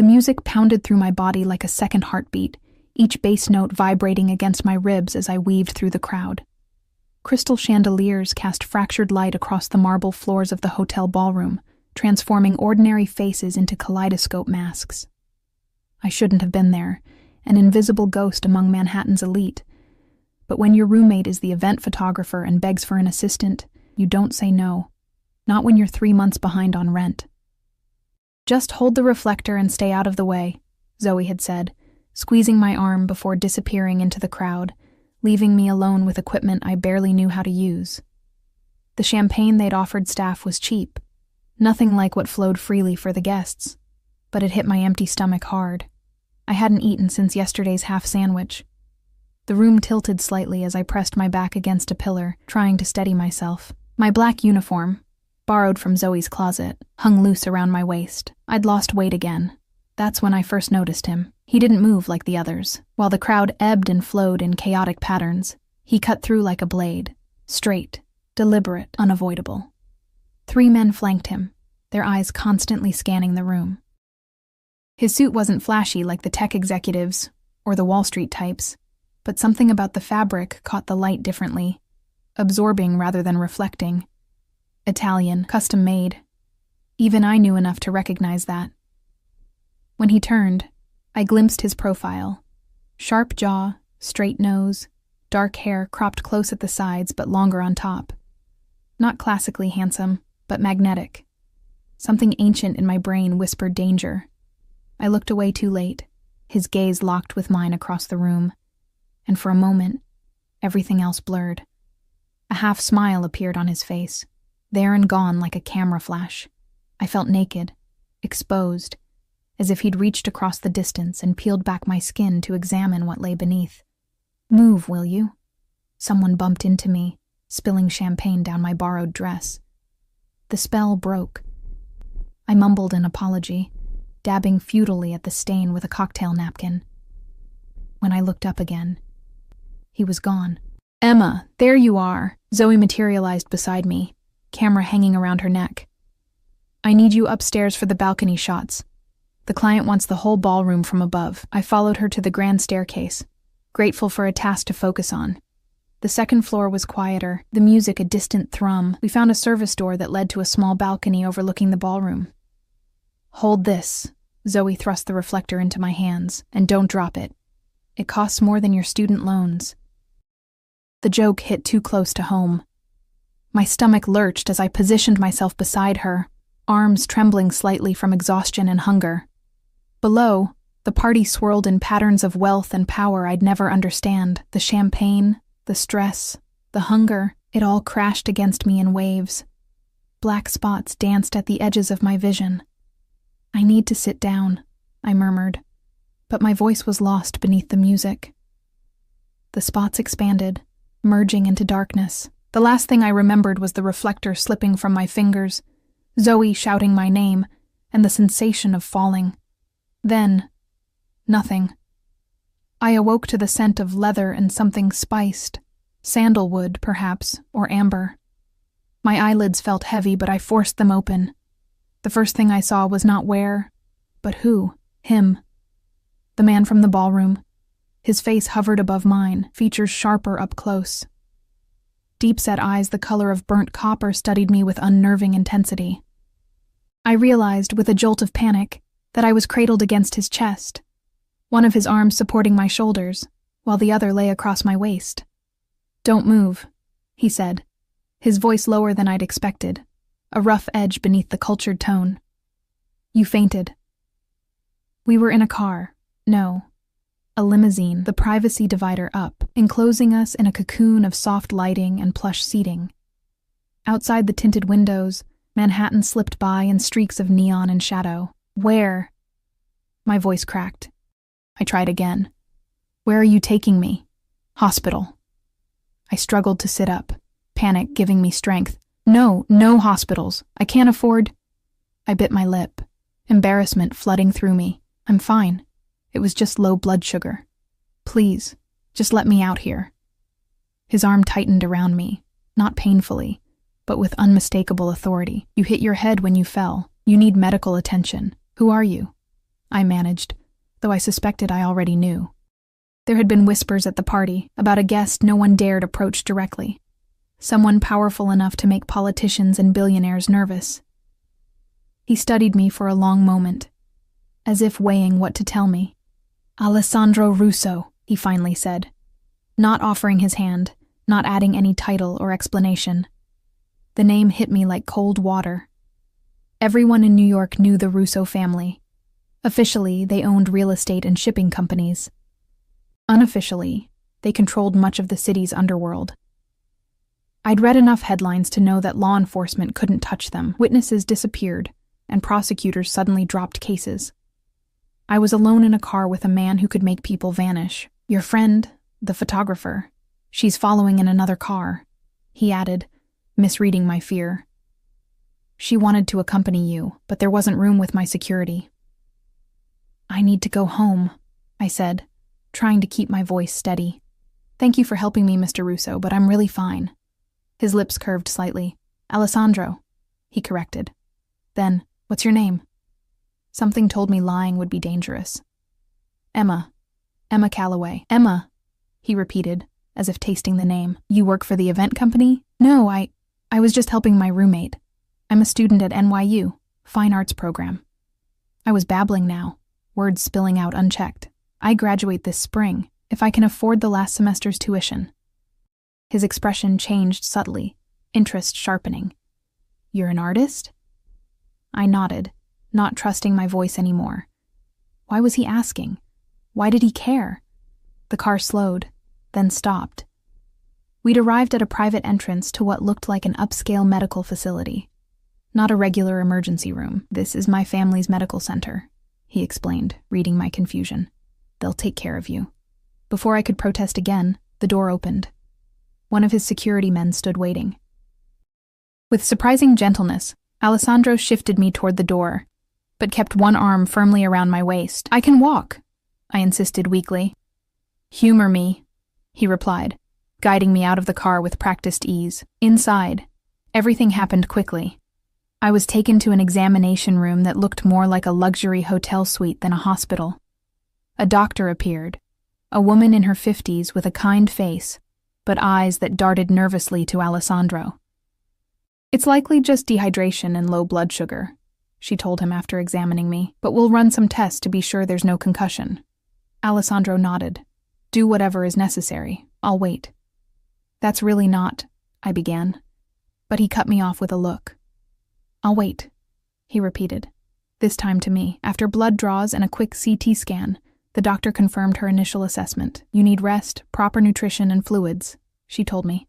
The music pounded through my body like a second heartbeat, each bass note vibrating against my ribs as I weaved through the crowd. Crystal chandeliers cast fractured light across the marble floors of the hotel ballroom, transforming ordinary faces into kaleidoscope masks. I shouldn't have been there, an invisible ghost among Manhattan's elite. But when your roommate is the event photographer and begs for an assistant, you don't say no. Not when you're 3 months behind on rent. "Just hold the reflector and stay out of the way," Zoe had said, squeezing my arm before disappearing into the crowd, leaving me alone with equipment I barely knew how to use. The champagne they'd offered staff was cheap, nothing like what flowed freely for the guests, but it hit my empty stomach hard. I hadn't eaten since yesterday's half sandwich. The room tilted slightly as I pressed my back against a pillar, trying to steady myself. My black uniform, borrowed from Zoe's closet, hung loose around my waist. I'd lost weight again. That's when I first noticed him. He didn't move like the others. While the crowd ebbed and flowed in chaotic patterns, he cut through like a blade. Straight, deliberate, unavoidable. 3 men flanked him, their eyes constantly scanning the room. His suit wasn't flashy like the tech executives or the Wall Street types, but something about the fabric caught the light differently, absorbing rather than reflecting. Italian, custom-made. Even I knew enough to recognize that. When he turned, I glimpsed his profile. Sharp jaw, straight nose, dark hair cropped close at the sides but longer on top. Not classically handsome, but magnetic. Something ancient in my brain whispered danger. I looked away too late, his gaze locked with mine across the room, and for a moment, everything else blurred. A half smile appeared on his face, there and gone like a camera flash. I felt naked, exposed, as if he'd reached across the distance and peeled back my skin to examine what lay beneath. "Move, will you?" Someone bumped into me, spilling champagne down my borrowed dress. The spell broke. I mumbled an apology, dabbing futilely at the stain with a cocktail napkin. When I looked up again, he was gone. "Emma, there you are." Zoe materialized beside me, camera hanging around her neck. "I need you upstairs for the balcony shots. The client wants the whole ballroom from above." I followed her to the grand staircase, grateful for a task to focus on. The second floor was quieter, the music a distant thrum. We found a service door that led to a small balcony overlooking the ballroom. "Hold this." Zoe thrust the reflector into my hands. "And don't drop it. It costs more than your student loans." The joke hit too close to home. My stomach lurched as I positioned myself beside her, arms trembling slightly from exhaustion and hunger. Below, the party swirled in patterns of wealth and power I'd never understand. The champagne, the stress, the hunger, it all crashed against me in waves. Black spots danced at the edges of my vision. "I need to sit down," I murmured, but my voice was lost beneath the music. The spots expanded, merging into darkness. The last thing I remembered was the reflector slipping from my fingers, Zoe shouting my name, and the sensation of falling. Then, nothing. I awoke to the scent of leather and something spiced, sandalwood, perhaps, or amber. My eyelids felt heavy, but I forced them open. The first thing I saw was not where, but who. Him. The man from the ballroom. His face hovered above mine, features sharper up close. Deep-set eyes the color of burnt copper studied me with unnerving intensity. I realized, with a jolt of panic, that I was cradled against his chest, one of his arms supporting my shoulders, while the other lay across my waist. "Don't move," he said, his voice lower than I'd expected, a rough edge beneath the cultured tone. "You fainted." We were in a car. No. A limousine, the privacy divider up, enclosing us in a cocoon of soft lighting and plush seating. Outside the tinted windows, Manhattan slipped by in streaks of neon and shadow. "Where?" My voice cracked. I tried again. "Where are you taking me?" "Hospital." I struggled to sit up, panic giving me strength. "No hospitals. I can't afford—" I bit my lip, embarrassment flooding through me. "I'm fine. It was just low blood sugar. Please, just let me out here." His arm tightened around me, not painfully, but with unmistakable authority. "You hit your head when you fell. You need medical attention. Who are you?" I managed, though I suspected I already knew. There had been whispers at the party about a guest no one dared approach directly. Someone powerful enough to make politicians and billionaires nervous. He studied me for a long moment, as if weighing what to tell me. "Alessandro Russo," he finally said, not offering his hand, not adding any title or explanation. The name hit me like cold water. Everyone in New York knew the Russo family. Officially, they owned real estate and shipping companies. Unofficially, they controlled much of the city's underworld. I'd read enough headlines to know that law enforcement couldn't touch them. Witnesses disappeared, and prosecutors suddenly dropped cases. I was alone in a car with a man who could make people vanish. "Your friend, the photographer, she's following in another car," he added, misreading my fear. "She wanted to accompany you, but there wasn't room with my security." "I need to go home," I said, trying to keep my voice steady. "Thank you for helping me, Mr. Russo, but I'm really fine." His lips curved slightly. "Alessandro," he corrected. Then, "What's your name?" Something told me lying would be dangerous. "Emma Calloway." "Emma," he repeated, as if tasting the name. "You work for the event company?" "No, I was just helping my roommate. I'm a student at NYU, Fine Arts program." I was babbling now, words spilling out unchecked. "I graduate this spring, if I can afford the last semester's tuition." His expression changed subtly, interest sharpening. "You're an artist?" I nodded, not trusting my voice anymore. Why was he asking? Why did he care? The car slowed, then stopped. We'd arrived at a private entrance to what looked like an upscale medical facility. "Not a regular emergency room. This is my family's medical center," he explained, reading my confusion. "They'll take care of you." Before I could protest again, the door opened. One of his security men stood waiting. With surprising gentleness, Alessandro shifted me toward the door, but kept one arm firmly around my waist. "I can walk," I insisted weakly. "Humor me," he replied, guiding me out of the car with practiced ease. Inside, everything happened quickly. I was taken to an examination room that looked more like a luxury hotel suite than a hospital. A doctor appeared, a woman in her 50s with a kind face, but eyes that darted nervously to Alessandro. "It's likely just dehydration and low blood sugar," she told him after examining me, "but we'll run some tests to be sure there's no concussion." Alessandro nodded. "Do whatever is necessary. I'll wait." "That's really not," I began, but he cut me off with a look. "I'll wait," he repeated, this time to me. After blood draws and a quick CT scan, the doctor confirmed her initial assessment. "You need rest, proper nutrition, and fluids," she told me.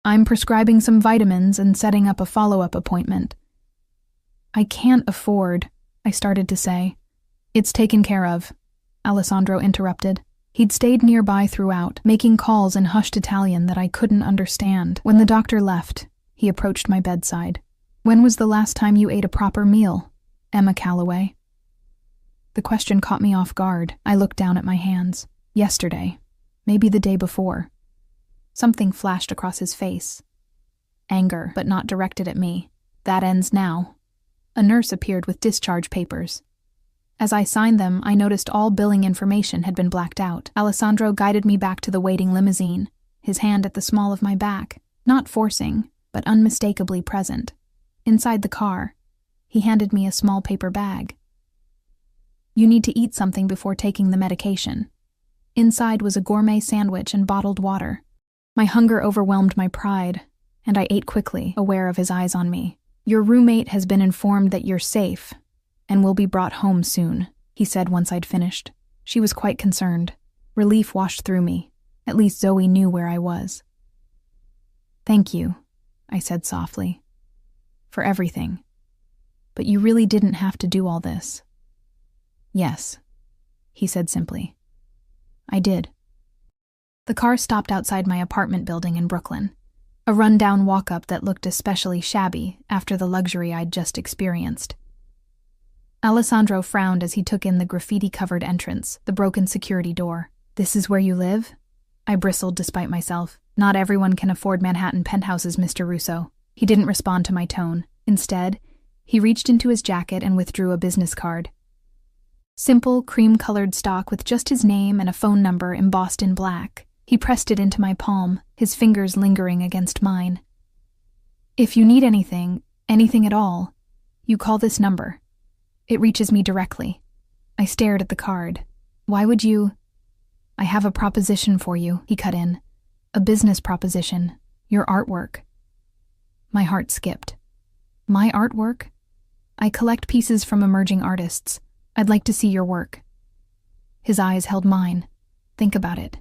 "I'm prescribing some vitamins and setting up a follow-up appointment." "I can't afford," I started to say. "It's taken care of," Alessandro interrupted. He'd stayed nearby throughout, making calls in hushed Italian that I couldn't understand. When the doctor left, he approached my bedside. "When was the last time you ate a proper meal, Emma Calloway?" The question caught me off guard. I looked down at my hands. "Yesterday. Maybe the day before." Something flashed across his face. Anger, but not directed at me. "That ends now." A nurse appeared with discharge papers. As I signed them, I noticed all billing information had been blacked out. Alessandro guided me back to the waiting limousine, his hand at the small of my back, not forcing, but unmistakably present. Inside the car, he handed me a small paper bag. "You need to eat something before taking the medication." Inside was a gourmet sandwich and bottled water. My hunger overwhelmed my pride, and I ate quickly, aware of his eyes on me. "Your roommate has been informed that you're safe, and will be brought home soon," he said once I'd finished. She was quite concerned. Relief washed through me. At least Zoe knew where I was. "Thank you," I said softly, "for everything. But you really didn't have to do all this." "Yes," he said simply. "I did." The car stopped outside my apartment building in Brooklyn, a run-down walk-up that looked especially shabby after the luxury I'd just experienced. Alessandro frowned as he took in the graffiti-covered entrance, the broken security door. "This is where you live?" I bristled despite myself. "Not everyone can afford Manhattan penthouses, Mr. Russo." He didn't respond to my tone. Instead, he reached into his jacket and withdrew a business card. Simple, cream-colored stock with just his name and a phone number embossed in black. He pressed it into my palm, his fingers lingering against mine. "If you need anything at all, you call this number. It reaches me directly." I stared at the card. "Why would you—" "I have a proposition for you," he cut in. "A business proposition. Your artwork." My heart skipped. "My artwork? I collect pieces from emerging artists. I'd like to see your work." His eyes held mine. "Think about it.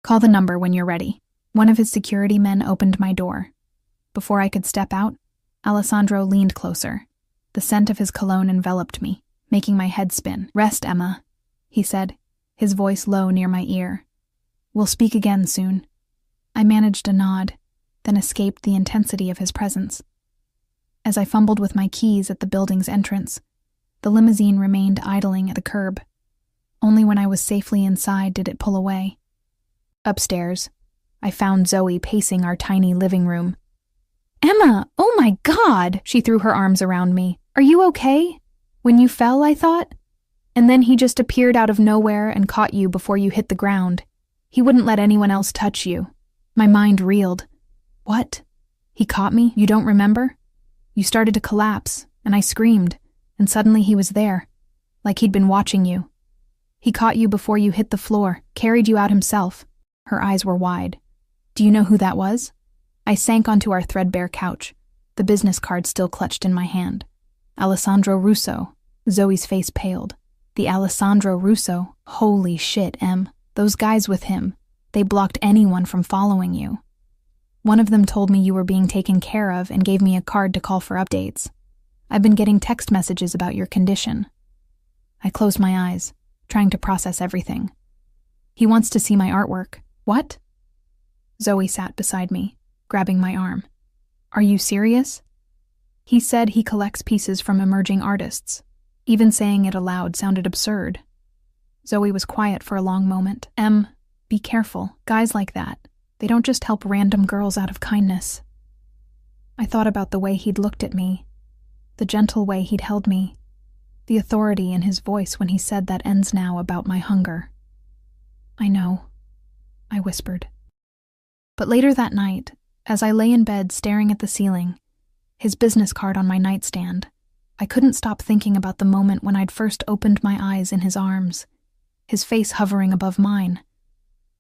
Call the number when you're ready." One of his security men opened my door. Before I could step out, Alessandro leaned closer. The scent of his cologne enveloped me, making my head spin. "Rest, Emma," he said, his voice low near my ear. "We'll speak again soon." I managed a nod, then escaped the intensity of his presence. As I fumbled with my keys at the building's entrance, the limousine remained idling at the curb. Only when I was safely inside did it pull away. Upstairs, I found Zoe pacing our tiny living room. "Emma, oh my God!" She threw her arms around me. "Are you okay? When you fell, I thought? And then he just appeared out of nowhere and caught you before you hit the ground. He wouldn't let anyone else touch you." My mind reeled. "What? He caught me? You don't remember? You started to collapse, and I screamed, and suddenly he was there, like he'd been watching you. He caught you before you hit the floor, carried you out himself." Her eyes were wide. "Do you know who that was?" I sank onto our threadbare couch, the business card still clutched in my hand. "Alessandro Russo." Zoe's face paled. "The Alessandro Russo? Holy shit, Em. Those guys with him, they blocked anyone from following you. One of them told me you were being taken care of and gave me a card to call for updates. I've been getting text messages about your condition." I closed my eyes, trying to process everything. "He wants to see my artwork." "What?" Zoe sat beside me, grabbing my arm. "Are you serious?" "He said he collects pieces from emerging artists." Even saying it aloud sounded absurd. Zoe was quiet for a long moment. "Em, be careful. Guys like that, they don't just help random girls out of kindness." I thought about the way he'd looked at me, the gentle way he'd held me, the authority in his voice when he said that ends now about my hunger. "I know," I whispered. But later that night, as I lay in bed staring at the ceiling, his business card on my nightstand, I couldn't stop thinking about the moment when I'd first opened my eyes in his arms, his face hovering above mine,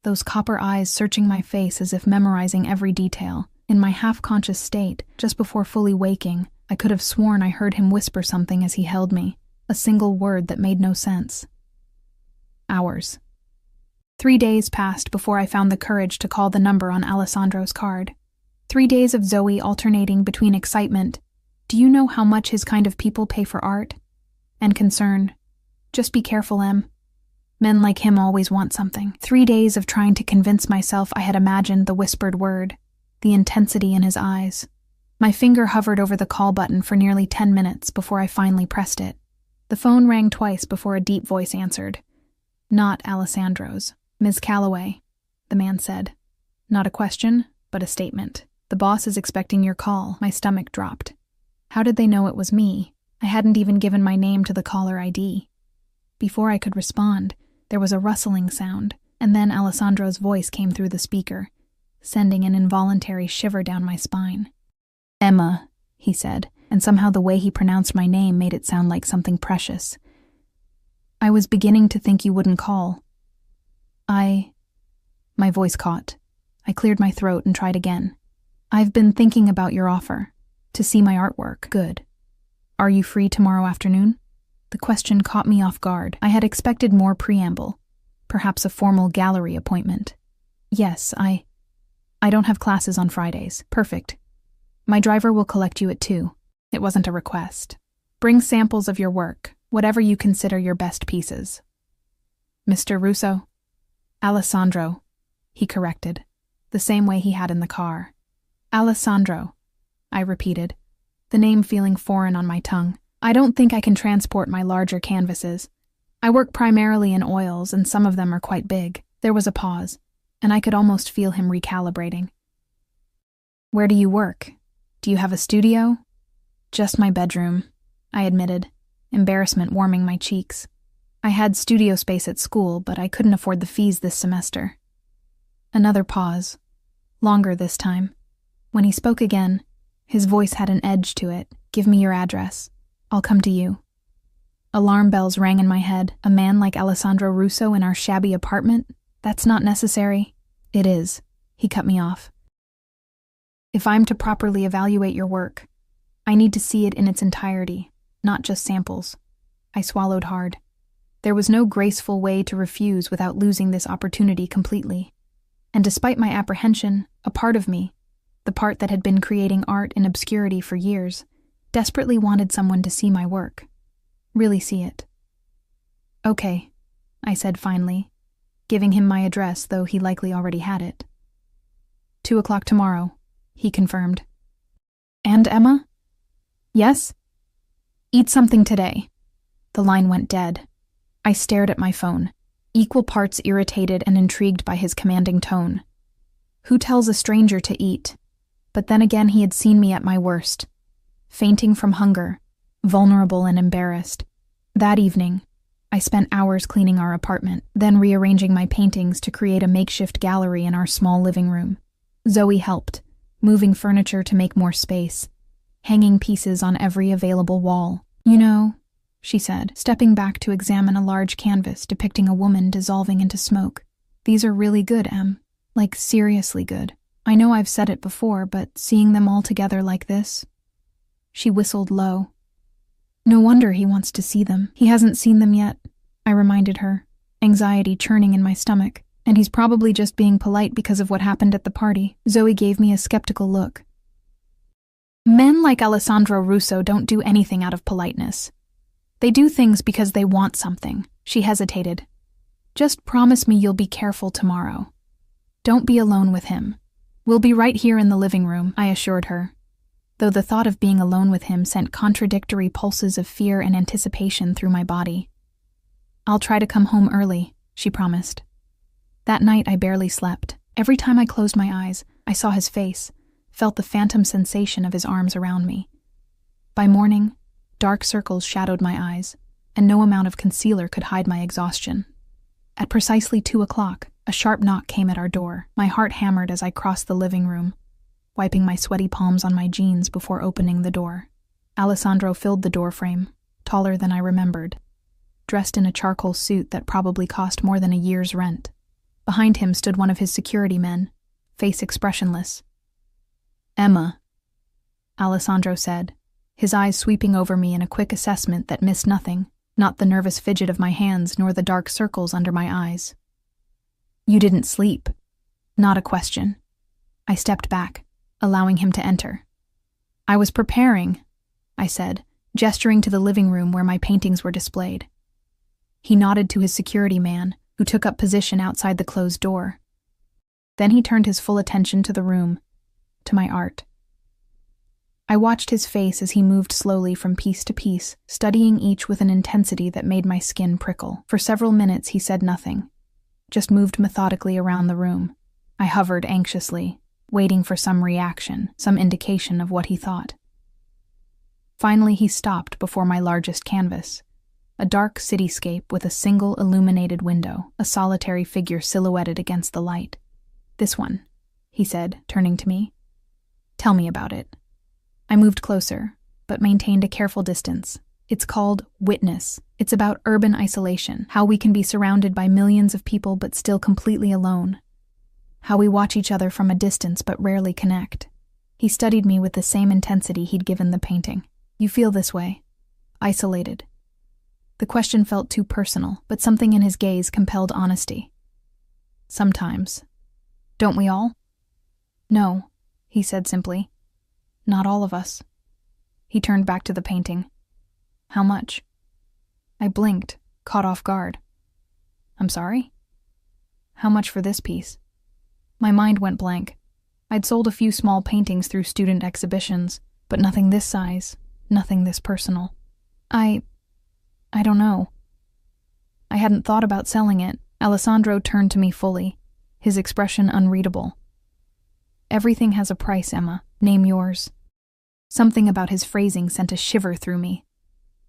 those copper eyes searching my face as if memorizing every detail. In my half-conscious state, just before fully waking, I could have sworn I heard him whisper something as he held me, a single word that made no sense. Hours. 3 days passed before I found the courage to call the number on Alessandro's card. 3 days of Zoe alternating between excitement, "Do you know how much his kind of people pay for art?" and concern, "Just be careful, Em. Men like him always want something." 3 days of trying to convince myself I had imagined the whispered word, the intensity in his eyes. My finger hovered over the call button for nearly 10 minutes before I finally pressed it. The phone rang twice before a deep voice answered. "Not Alessandro's. Ms. Calloway," the man said. Not a question, but a statement. "The boss is expecting your call." My stomach dropped. How did they know it was me? I hadn't even given my name to the caller ID. Before I could respond, there was a rustling sound, and then Alessandro's voice came through the speaker, sending an involuntary shiver down my spine. "Emma," he said, and somehow the way he pronounced my name made it sound like something precious. "I was beginning to think you wouldn't call. My voice caught. I cleared my throat and tried again. "I've been thinking about your offer. To see my artwork." "Good. Are you free tomorrow afternoon?" The question caught me off guard. I had expected more preamble, perhaps a formal gallery appointment. "Yes, I don't have classes on Fridays." "Perfect. My driver will collect you at 2. It wasn't a request. Bring samples of your work, whatever you consider your best pieces." "Mr. Russo?" "Alessandro," he corrected, the same way he had in the car. "Alessandro," I repeated, the name feeling foreign on my tongue. "I don't think I can transport my larger canvases. I work primarily in oils, and some of them are quite big." There was a pause, and I could almost feel him recalibrating. "Where do you work? Do you have a studio?" "Just my bedroom," I admitted, embarrassment warming my cheeks. I had studio space at school, but I couldn't afford the fees this semester. Another pause. Longer this time. When he spoke again, his voice had an edge to it. Give me your address. I'll come to you. Alarm bells rang in my head. A man like Alessandro Russo in our shabby apartment? That's not necessary. It is. He cut me off. If I'm to properly evaluate your work, I need to see it in its entirety, not just samples. I swallowed hard. There was no graceful way to refuse without losing this opportunity completely. And despite my apprehension, a part of me, the part that had been creating art in obscurity for years, desperately wanted someone to see my work. Really see it. Okay, I said finally, giving him my address, though he likely already had it. 2:00 tomorrow, he confirmed. And Emma? Yes? Eat something today. The line went dead. I stared at my phone, equal parts irritated and intrigued by his commanding tone. Who tells a stranger to eat? But then again, he had seen me at my worst, fainting from hunger, vulnerable and embarrassed. That evening, I spent hours cleaning our apartment, then rearranging my paintings to create a makeshift gallery in our small living room. Zoe helped, moving furniture to make more space, hanging pieces on every available wall. You know, she said, stepping back to examine a large canvas depicting a woman dissolving into smoke. These are really good, Em. Like, seriously good. I know I've said it before, but seeing them all together like this... She whistled low. No wonder he wants to see them. He hasn't seen them yet, I reminded her, anxiety churning in my stomach. And he's probably just being polite because of what happened at the party. Zoe gave me a skeptical look. Men like Alessandro Russo don't do anything out of politeness. They do things because they want something. She hesitated. Just promise me you'll be careful tomorrow. Don't be alone with him. We'll be right here in the living room, I assured her, though the thought of being alone with him sent contradictory pulses of fear and anticipation through my body. I'll try to come home early, she promised. That night I barely slept. Every time I closed my eyes, I saw his face, felt the phantom sensation of his arms around me. By morning, dark circles shadowed my eyes, and no amount of concealer could hide my exhaustion. At precisely 2:00, a sharp knock came at our door. My heart hammered as I crossed the living room, wiping my sweaty palms on my jeans before opening the door. Alessandro filled the doorframe, taller than I remembered, dressed in a charcoal suit that probably cost more than a year's rent. Behind him stood one of his security men, face expressionless. Emma, Alessandro said, his eyes sweeping over me in a quick assessment that missed nothing, not the nervous fidget of my hands nor the dark circles under my eyes. You didn't sleep. Not a question. I stepped back, allowing him to enter. I was preparing, I said, gesturing to the living room where my paintings were displayed. He nodded to his security man, who took up position outside the closed door. Then he turned his full attention to the room, to my art. I watched his face as he moved slowly from piece to piece, studying each with an intensity that made my skin prickle. For several minutes he said nothing, just moved methodically around the room. I hovered anxiously, waiting for some reaction, some indication of what he thought. Finally he stopped before my largest canvas. A dark cityscape with a single illuminated window, a solitary figure silhouetted against the light. This one, he said, turning to me. Tell me about it. I moved closer, but maintained a careful distance. It's called Witness. It's about urban isolation, how we can be surrounded by millions of people but still completely alone. How we watch each other from a distance but rarely connect. He studied me with the same intensity he'd given the painting. You feel this way? Isolated. The question felt too personal, but something in his gaze compelled honesty. Sometimes. Don't we all? No, he said simply. Not all of us. He turned back to the painting. How much? I blinked, caught off guard. I'm sorry? How much for this piece? My mind went blank. I'd sold a few small paintings through student exhibitions, but nothing this size, nothing this personal. I don't know. I hadn't thought about selling it. Alessandro turned to me fully, his expression unreadable. Everything has a price, Emma. Name yours. Something about his phrasing sent a shiver through me.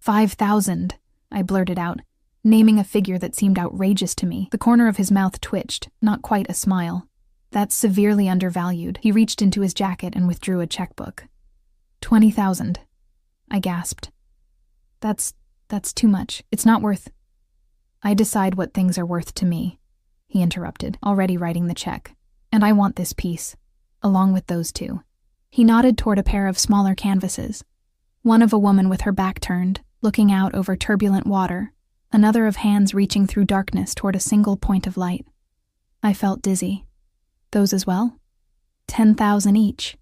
5,000, I blurted out, naming a figure that seemed outrageous to me. The corner of his mouth twitched, not quite a smile. That's severely undervalued. He reached into his jacket and withdrew a checkbook. 20,000. I gasped. That's too much. It's not worth. I decide what things are worth to me, he interrupted, already writing the check. And I want this piece, along with those two. He nodded toward a pair of smaller canvases. One of a woman with her back turned, looking out over turbulent water, another of hands reaching through darkness toward a single point of light. I felt dizzy. Those as well? 10,000 each.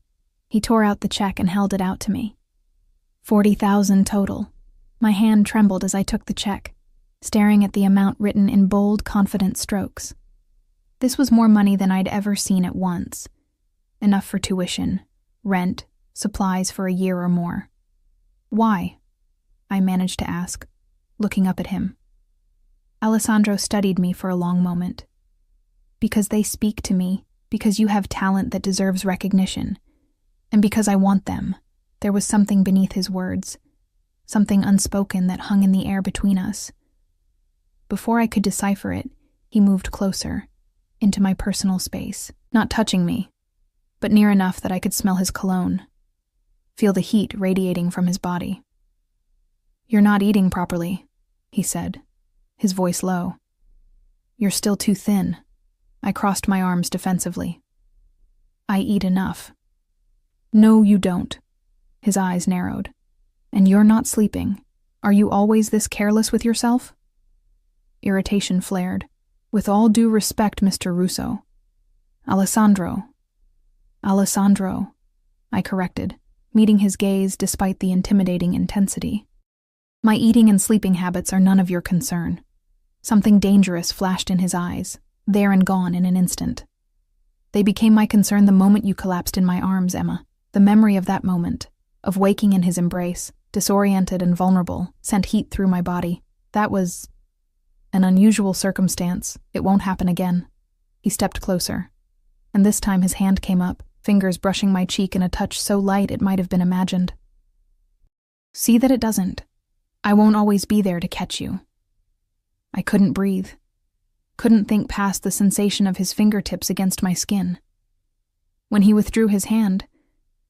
He tore out the check and held it out to me. 40,000 total. My hand trembled as I took the check, staring at the amount written in bold, confident strokes. This was more money than I'd ever seen at once. Enough for tuition, rent, supplies for a year or more. Why? I managed to ask, looking up at him. Alessandro studied me for a long moment. Because they speak to me, because you have talent that deserves recognition, and because I want them. There was something beneath his words, something unspoken that hung in the air between us. Before I could decipher it, he moved closer, into my personal space, not touching me, but near enough that I could smell his cologne, feel the heat radiating from his body. "You're not eating properly," he said, his voice low. "You're still too thin." I crossed my arms defensively. "I eat enough." "No, you don't." His eyes narrowed. "And you're not sleeping. Are you always this careless with yourself?" Irritation flared. "With all due respect, Mr. Russo." Alessandro, I corrected, meeting his gaze despite the intimidating intensity. "My eating and sleeping habits are none of your concern." Something dangerous flashed in his eyes, there and gone in an instant. "They became my concern the moment you collapsed in my arms, Emma. The memory of that moment, of waking in his embrace, disoriented and vulnerable, sent heat through my body. That was an unusual circumstance. It won't happen again." He stepped closer, and this time his hand came up, fingers brushing my cheek in a touch so light it might have been imagined. "See that it doesn't. I won't always be there to catch you." I couldn't breathe. Couldn't think past the sensation of his fingertips against my skin. When he withdrew his hand,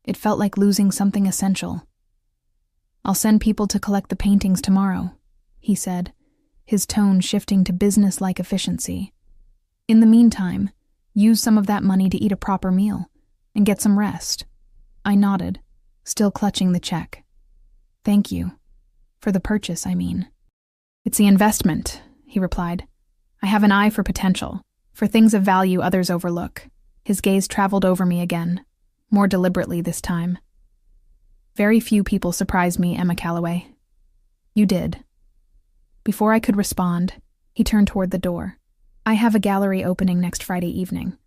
it felt like losing something essential. "I'll send people to collect the paintings tomorrow," he said, his tone shifting to business-like efficiency. "In the meantime, use some of that money to eat a proper meal and get some rest." I nodded, still clutching the check. "Thank you. For the purchase, I mean." "It's the investment," he replied. "I have an eye for potential, for things of value others overlook." His gaze traveled over me again, more deliberately this time. "Very few people surprise me, Emma Calloway." "You did." Before I could respond, he turned toward the door. "I have a gallery opening next Friday evening.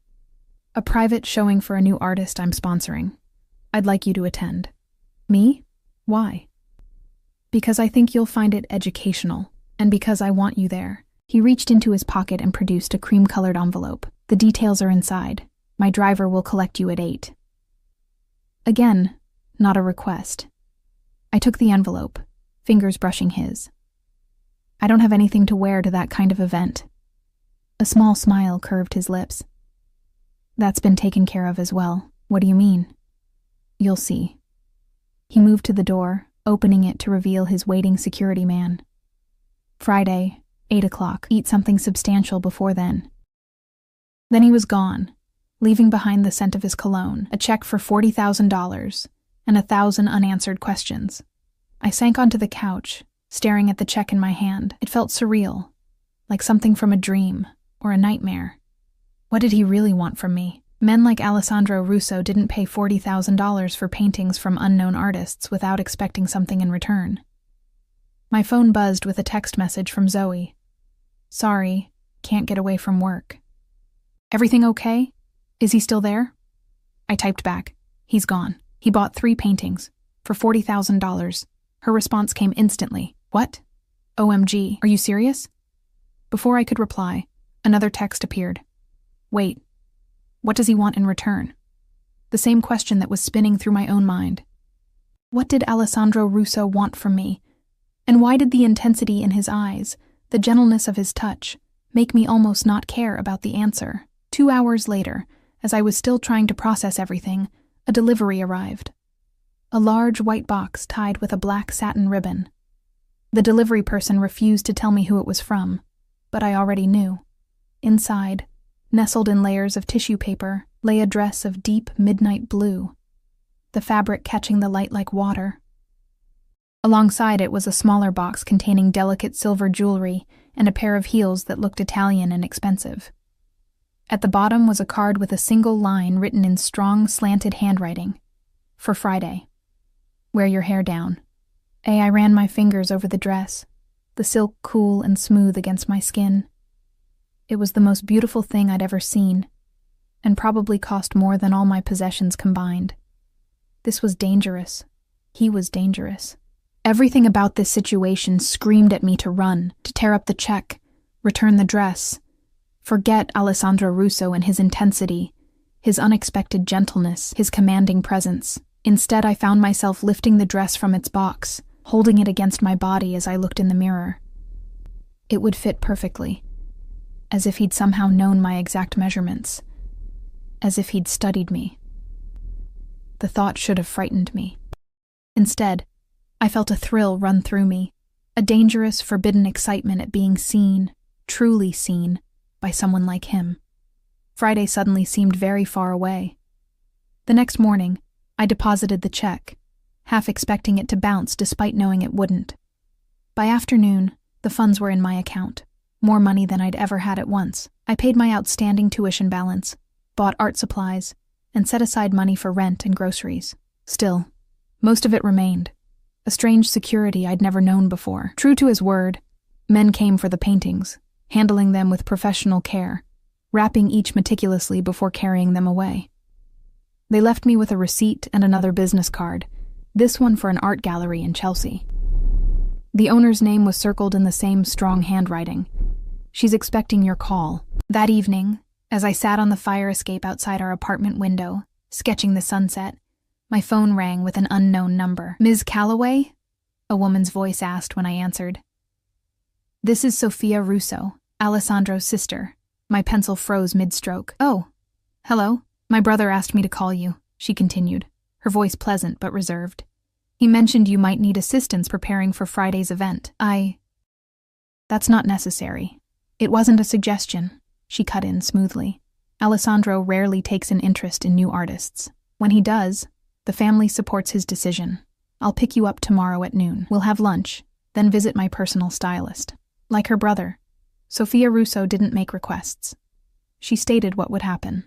A private showing for a new artist I'm sponsoring. I'd like you to attend." "Me? Why?" "Because I think you'll find it educational, and because I want you there." He reached into his pocket and produced a cream-colored envelope. "The details are inside. My driver will collect you at 8. Again, not a request. I took the envelope, fingers brushing his. "I don't have anything to wear to that kind of event." A small smile curved his lips. "That's been taken care of as well." "What do you mean?" "You'll see." He moved to the door, opening it to reveal his waiting security man. "Friday, 8 o'clock. Eat something substantial before then." Then he was gone, leaving behind the scent of his cologne, a check for $40,000, and 1,000 unanswered questions. I sank onto the couch, staring at the check in my hand. It felt surreal, like something from a dream or a nightmare. What did he really want from me? Men like Alessandro Russo didn't pay $40,000 for paintings from unknown artists without expecting something in return. My phone buzzed with a text message from Zoe. "Sorry, can't get away from work." "Everything okay? Is he still there?" I typed back. "He's gone. He bought 3 paintings for $40,000. Her response came instantly. "What? OMG, are you serious?" Before I could reply, another text appeared. "Wait, what does he want in return?" The same question that was spinning through my own mind. What did Alessandro Russo want from me? And why did the intensity in his eyes, the gentleness of his touch, make me almost not care about the answer. 2 hours later, as I was still trying to process everything, a delivery arrived. A large white box tied with a black satin ribbon. The delivery person refused to tell me who it was from, but I already knew. Inside, nestled in layers of tissue paper, lay a dress of deep midnight blue, the fabric catching the light like water. Alongside it was a smaller box containing delicate silver jewelry and a pair of heels that looked Italian and expensive. At the bottom was a card with a single line written in strong, slanted handwriting. For Friday. Wear your hair down. I ran my fingers over the dress, the silk cool and smooth against my skin. It was the most beautiful thing I'd ever seen, and probably cost more than all my possessions combined. This was dangerous. He was dangerous. Everything about this situation screamed at me to run, to tear up the check, return the dress, forget Alessandro Russo and his intensity, his unexpected gentleness, his commanding presence. Instead, I found myself lifting the dress from its box, holding it against my body as I looked in the mirror. It would fit perfectly, as if he'd somehow known my exact measurements, as if he'd studied me. The thought should have frightened me. Instead, I felt a thrill run through me, a dangerous, forbidden excitement at being seen, truly seen, by someone like him. Friday suddenly seemed very far away. The next morning, I deposited the check, half expecting it to bounce despite knowing it wouldn't. By afternoon, the funds were in my account, more money than I'd ever had at once. I paid my outstanding tuition balance, bought art supplies, and set aside money for rent and groceries. Still, most of it remained, a strange security I'd never known before. True to his word, men came for the paintings, handling them with professional care, wrapping each meticulously before carrying them away. They left me with a receipt and another business card, this one for an art gallery in Chelsea. The owner's name was circled in the same strong handwriting. She's expecting your call. That evening, as I sat on the fire escape outside our apartment window, sketching the sunset, my phone rang with an unknown number. "Ms. Calloway?" a woman's voice asked when I answered. "This is Sophia Russo, Alessandro's sister." My pencil froze mid-stroke. "Oh, hello. My brother asked me to call you," she continued, her voice pleasant but reserved. "He mentioned you might need assistance preparing for Friday's event. That's not necessary. It wasn't a suggestion," she cut in smoothly. "Alessandro rarely takes an interest in new artists. When he does, the family supports his decision. I'll pick you up tomorrow at noon. We'll have lunch, then visit my personal stylist." Like her brother, Sophia Russo didn't make requests. She stated what would happen.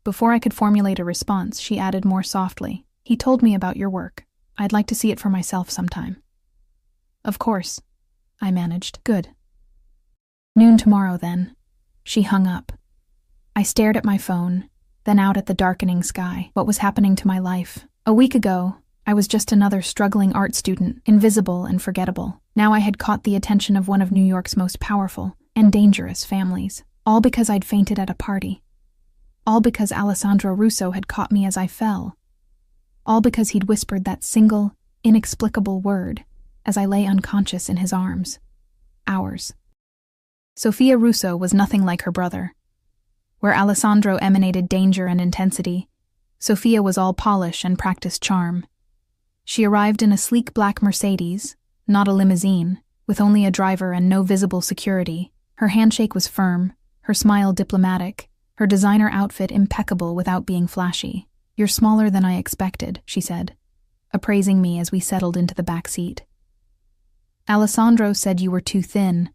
Before I could formulate a response, she added more softly, "He told me about your work. I'd like to see it for myself sometime." "Of course," I managed. "Good. Noon tomorrow, then." She hung up. I stared at my phone, then out at the darkening sky. What was happening to my life? A week ago, I was just another struggling art student, invisible and forgettable. Now I had caught the attention of one of New York's most powerful and dangerous families, all because I'd fainted at a party. All because Alessandro Russo had caught me as I fell. All because he'd whispered that single, inexplicable word as I lay unconscious in his arms. Ours. Sophia Russo was nothing like her brother. Where Alessandro emanated danger and intensity, Sophia was all polish and practiced charm. She arrived in a sleek black Mercedes, not a limousine, with only a driver and no visible security. Her handshake was firm, her smile diplomatic, her designer outfit impeccable without being flashy. "You're smaller than I expected," she said, appraising me as we settled into the back seat. "Alessandro said you were too thin,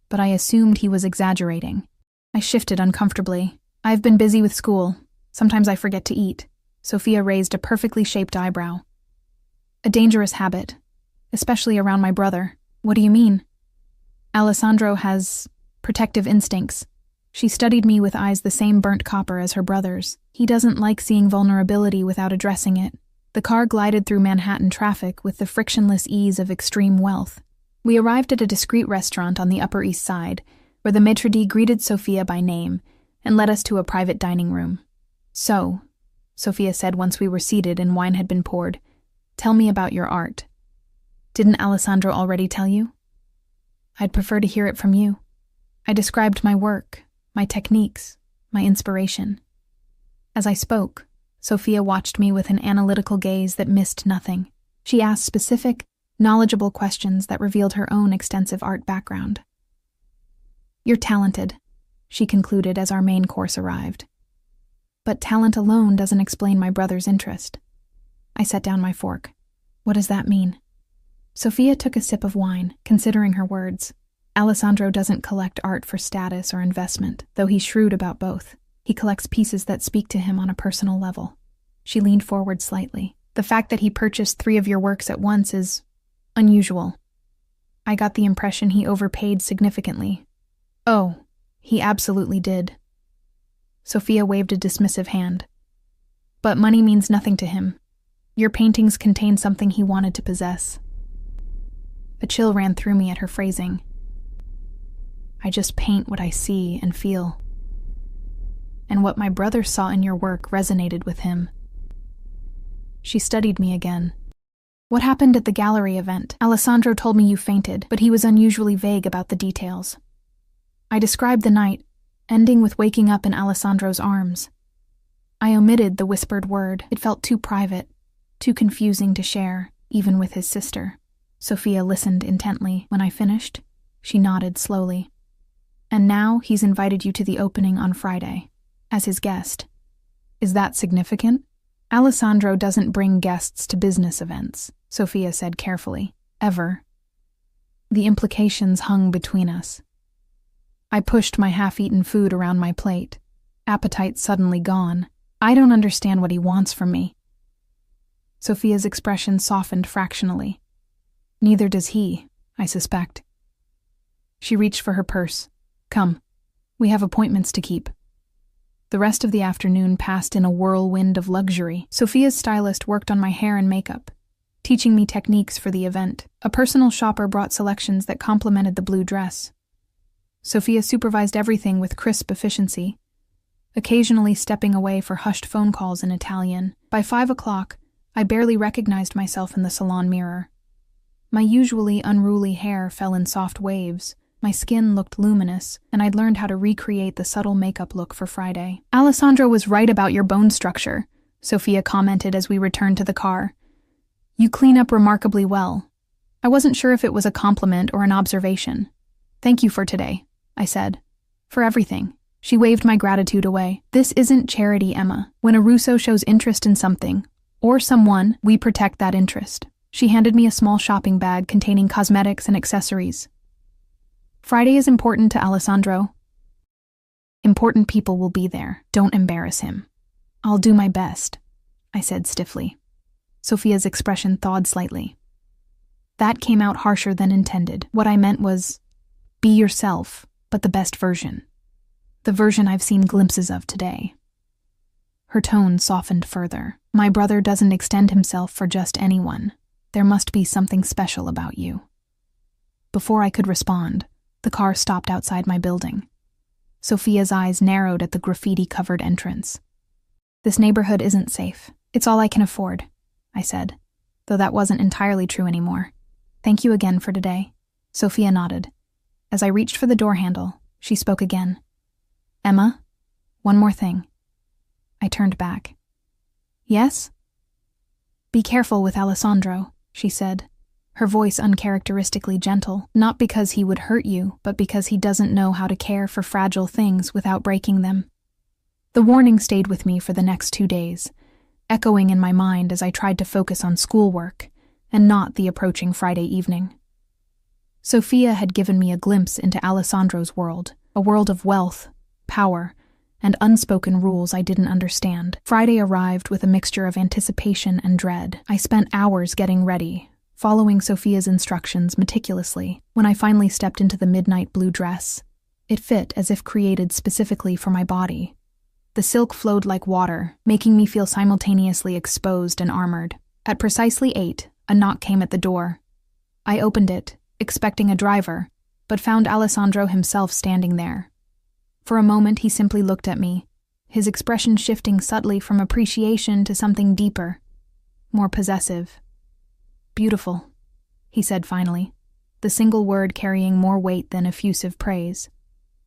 but I assumed he was exaggerating." I shifted uncomfortably. "I've been busy with school. Sometimes I forget to eat." Sophia raised a perfectly shaped eyebrow. "A dangerous habit, especially around my brother." "What do you mean?" "Alessandro has protective instincts." She studied me with eyes the same burnt copper as her brother's. "He doesn't like seeing vulnerability without addressing it." The car glided through Manhattan traffic with the frictionless ease of extreme wealth. We arrived at a discreet restaurant on the Upper East Side, where the maitre d' greeted Sophia by name and led us to a private dining room. "So," Sophia said once we were seated and wine had been poured, "tell me about your art." "Didn't Alessandro already tell you?" I'd prefer to hear it from you. I described my work, my techniques, my inspiration. As I spoke, Sophia watched me with an analytical gaze that missed nothing. She asked specific, knowledgeable questions that revealed her own extensive art background. "You're talented," she concluded as our main course arrived. "But talent alone doesn't explain my brother's interest." I set down my fork. "What does that mean?" Sophia took a sip of wine, considering her words. "Alessandro doesn't collect art for status or investment, though he's shrewd about both. He collects pieces that speak to him on a personal level." She leaned forward slightly. "The fact that he purchased 3 of your works at once is unusual. I got the impression he overpaid significantly." "Oh, he absolutely did." Sophia waved a dismissive hand. "But money means nothing to him. Your paintings contain something he wanted to possess." A chill ran through me at her phrasing. "I just paint what I see and feel. And what my brother saw in your work resonated with him." She studied me again. "What happened at the gallery event? Alessandro told me you fainted, but he was unusually vague about the details." I described the night, ending with waking up in Alessandro's arms. I omitted the whispered word. It felt too private, too confusing to share, even with his sister. Sophia listened intently. When I finished, she nodded slowly. "And now he's invited you to the opening on Friday, as his guest. Is that significant?" "Alessandro doesn't bring guests to business events," Sophia said carefully. "Ever." The implications hung between us. I pushed my half-eaten food around my plate, appetite suddenly gone. "I don't understand what he wants from me." Sophia's expression softened fractionally. "Neither does he, I suspect." She reached for her purse. "Come, we have appointments to keep." The rest of the afternoon passed in a whirlwind of luxury. Sophia's stylist worked on my hair and makeup, teaching me techniques for the event. A personal shopper brought selections that complemented the blue dress. Sophia supervised everything with crisp efficiency, occasionally stepping away for hushed phone calls in Italian. By 5 o'clock, I barely recognized myself in the salon mirror. My usually unruly hair fell in soft waves, my skin looked luminous, and I'd learned how to recreate the subtle makeup look for Friday. "Alessandro was right about your bone structure," Sophia commented as we returned to the car. "You clean up remarkably well." I wasn't sure if it was a compliment or an observation. "Thank you for today," I said. "For everything." She waved my gratitude away. "This isn't charity, Emma. When a Russo shows interest in something, or someone, we protect that interest." She handed me a small shopping bag containing cosmetics and accessories. "Friday is important to Alessandro. Important people will be there. Don't embarrass him." "I'll do my best," I said stiffly. Sophia's expression thawed slightly. "That came out harsher than intended. What I meant was, be yourself, but the best version. The version I've seen glimpses of today." Her tone softened further. "My brother doesn't extend himself for just anyone. There must be something special about you." Before I could respond, the car stopped outside my building. Sophia's eyes narrowed at the graffiti-covered entrance. "This neighborhood isn't safe. It's all I can afford," I said, though that wasn't entirely true anymore. "Thank you again for today." Sophia nodded. As I reached for the door handle, she spoke again. "Emma, one more thing." I turned back. "Yes?" "Be careful with Alessandro," she said, her voice uncharacteristically gentle, "not because he would hurt you, but because he doesn't know how to care for fragile things without breaking them." The warning stayed with me for the next 2 days, echoing in my mind as I tried to focus on schoolwork and not the approaching Friday evening. Sophia had given me a glimpse into Alessandro's world, a world of wealth, power, and unspoken rules I didn't understand. Friday arrived with a mixture of anticipation and dread. I spent hours getting ready, following Sophia's instructions meticulously. When I finally stepped into the midnight blue dress, it fit as if created specifically for my body. The silk flowed like water, making me feel simultaneously exposed and armored. At precisely 8, a knock came at the door. I opened it, expecting a driver, but found Alessandro himself standing there. For a moment he simply looked at me, his expression shifting subtly from appreciation to something deeper, more possessive. "Beautiful," he said finally. the single word carrying more weight than effusive praise.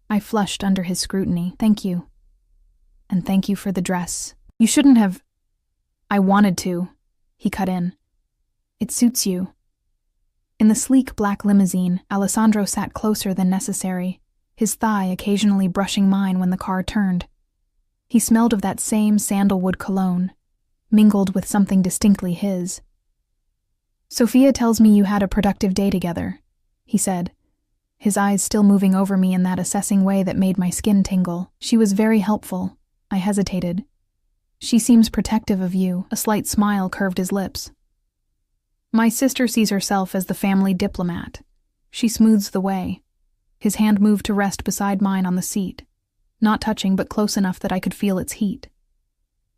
I flushed under his scrutiny. "Thank you. And thank you for the dress. You shouldn't have—" "I wanted to," he cut in. "It suits you." In the sleek black limousine, Alessandro sat closer than necessary, his thigh occasionally brushing mine when the car turned. He smelled of that same sandalwood cologne, mingled with something distinctly his. "Sophia tells me you had a productive day together," he said, his eyes still moving over me in that assessing way that made my skin tingle. "She was very helpful." I hesitated. "She seems protective of you." A slight smile curved his lips. "My sister sees herself as the family diplomat. She smooths the way." His hand moved to rest beside mine on the seat, not touching but close enough that I could feel its heat.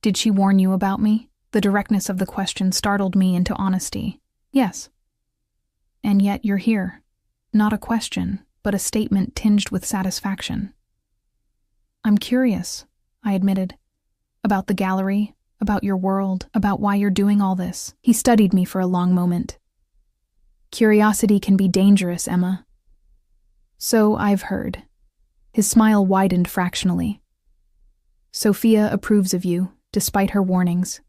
"Did she warn you about me?" The directness of the question startled me into honesty. "Yes." "And yet you're here." Not a question, but a statement tinged with satisfaction. "I'm curious," I admitted. "About the gallery, about your world, about why you're doing all this." He studied me for a long moment. "Curiosity can be dangerous, Emma." "So I've heard." His smile widened fractionally. "Sophia approves of you, despite her warnings.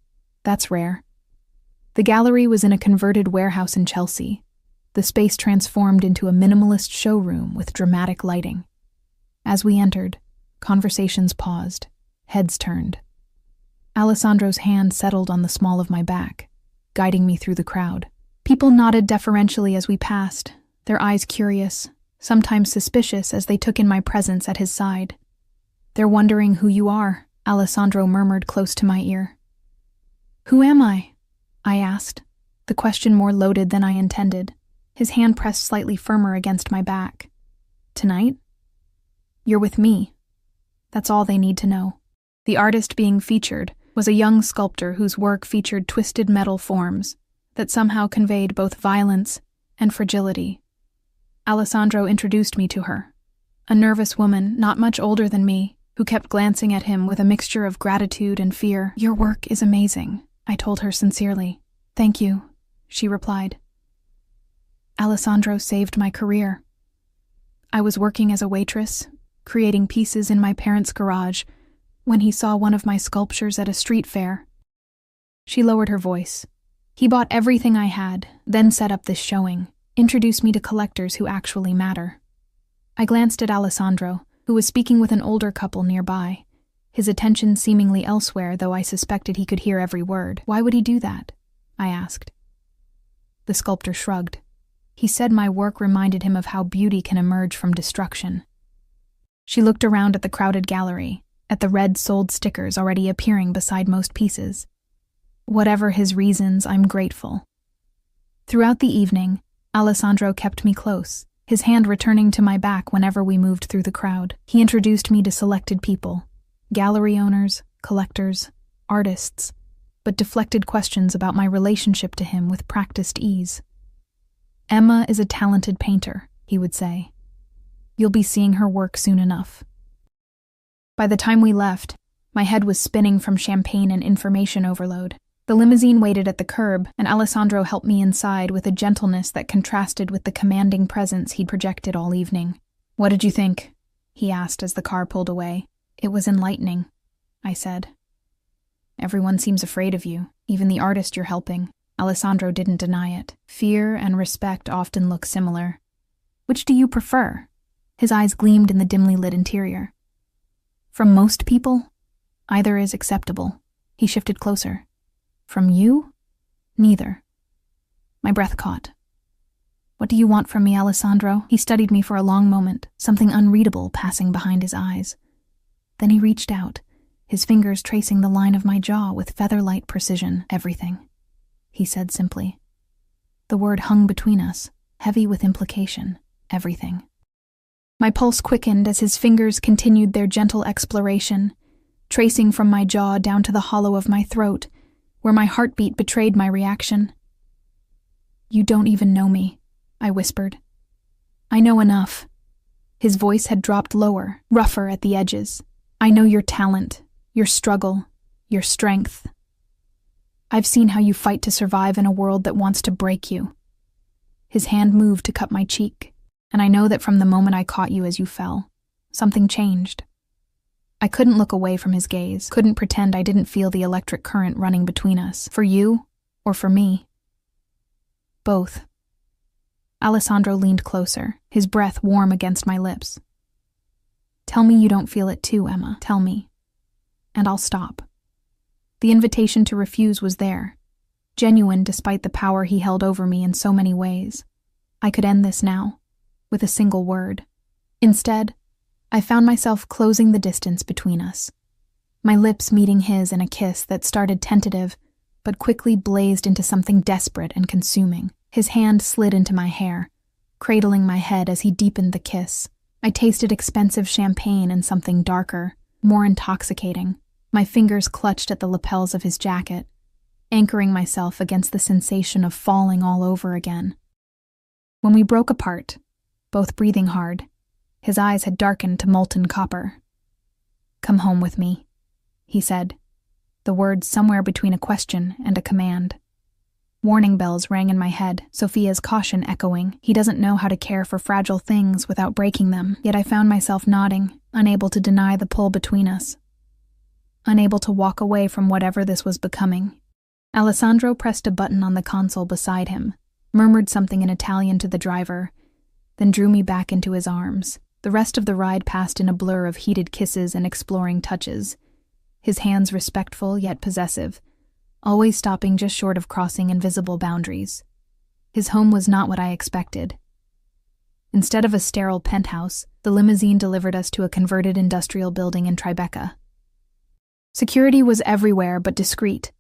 That's rare." The gallery was in a converted warehouse in Chelsea, the space transformed into a minimalist showroom with dramatic lighting. As we entered, conversations paused, heads turned. Alessandro's hand settled on the small of my back, guiding me through the crowd. People nodded deferentially as we passed, their eyes curious, sometimes suspicious as they took in my presence at his side. "They're wondering who you are," Alessandro murmured close to my ear. "Who am I?" I asked, the question more loaded than I intended. His hand pressed slightly firmer against my back. "Tonight? You're with me. That's all they need to know." The artist being featured was a young sculptor whose work featured twisted metal forms that somehow conveyed both violence and fragility. Alessandro introduced me to her, a nervous woman not much older than me, who kept glancing at him with a mixture of gratitude and fear. "Your work is amazing," I told her sincerely. "Thank you," she replied. "Alessandro saved my career. I was working as a waitress, creating pieces in my parents' garage, when he saw one of my sculptures at a street fair." She lowered her voice. "He bought everything I had, then set up this showing, introduced me to collectors who actually matter." I glanced at Alessandro, who was speaking with an older couple nearby, his attention seemingly elsewhere, though I suspected he could hear every word. "Why would he do that?" I asked. The sculptor shrugged. He said my work reminded him of how beauty can emerge from destruction. She looked around at the crowded gallery, at the red sold stickers already appearing beside most pieces. "Whatever his reasons, I'm grateful." Throughout the evening, Alessandro kept me close, his hand returning to my back whenever we moved through the crowd. He introduced me to selected people, gallery owners, collectors, artists, but deflected questions about my relationship to him with practiced ease. "Emma is a talented painter," he would say. "You'll be seeing her work soon enough." By the time we left, my head was spinning from champagne and information overload. The limousine waited at the curb, and Alessandro helped me inside with a gentleness that contrasted with the commanding presence he'd projected all evening. "What did you think?" he asked as the car pulled away. "It was enlightening," I said. "Everyone seems afraid of you, even the artist you're helping." Alessandro didn't deny it. "Fear and respect often look similar. Which do you prefer?" His eyes gleamed in the dimly lit interior. "From most people, either is acceptable." He shifted closer. "From you? Neither." My breath caught. "What do you want from me, Alessandro?" He studied me for a long moment, something unreadable passing behind his eyes. Then he reached out, his fingers tracing the line of my jaw with feather-light precision. "Everything," he said simply. The word hung between us, heavy with implication. Everything. My pulse quickened as his fingers continued their gentle exploration, tracing from my jaw down to the hollow of my throat, where my heartbeat betrayed my reaction. "You don't even know me," I whispered. "I know enough." His voice had dropped lower, rougher at the edges. "I know your talent, your struggle, your strength. I've seen how you fight to survive in a world that wants to break you." His hand moved to cut my cheek, and I know that from the moment I caught you as you fell, something changed. I couldn't look away from his gaze, couldn't pretend I didn't feel the electric current running between us, for you or for me. Both. Alessandro leaned closer, his breath warm against my lips. Tell me you don't feel it too, Emma. Tell me. And I'll stop. The invitation to refuse was there, genuine despite the power he held over me in so many ways. I could end this now, with a single word. Instead, I found myself closing the distance between us, my lips meeting his in a kiss that started tentative, but quickly blazed into something desperate and consuming. His hand slid into my hair, cradling my head as he deepened the kiss. I tasted expensive champagne and something darker, more intoxicating. My fingers clutched at the lapels of his jacket, anchoring myself against the sensation of falling all over again. When we broke apart, both breathing hard, his eyes had darkened to molten copper. "Come home with me," he said, the words somewhere between a question and a command. Warning bells rang in my head, Sophia's caution echoing. He doesn't know how to care for fragile things without breaking them, yet I found myself nodding, unable to deny the pull between us. Unable to walk away from whatever this was becoming. Alessandro pressed a button on the console beside him, murmured something in Italian to the driver, then drew me back into his arms. The rest of the ride passed in a blur of heated kisses and exploring touches, his hands respectful yet possessive, always stopping just short of crossing invisible boundaries. His home was not what I expected. Instead of a sterile penthouse, the limousine delivered us to a converted industrial building in Tribeca. Security was everywhere but discreet,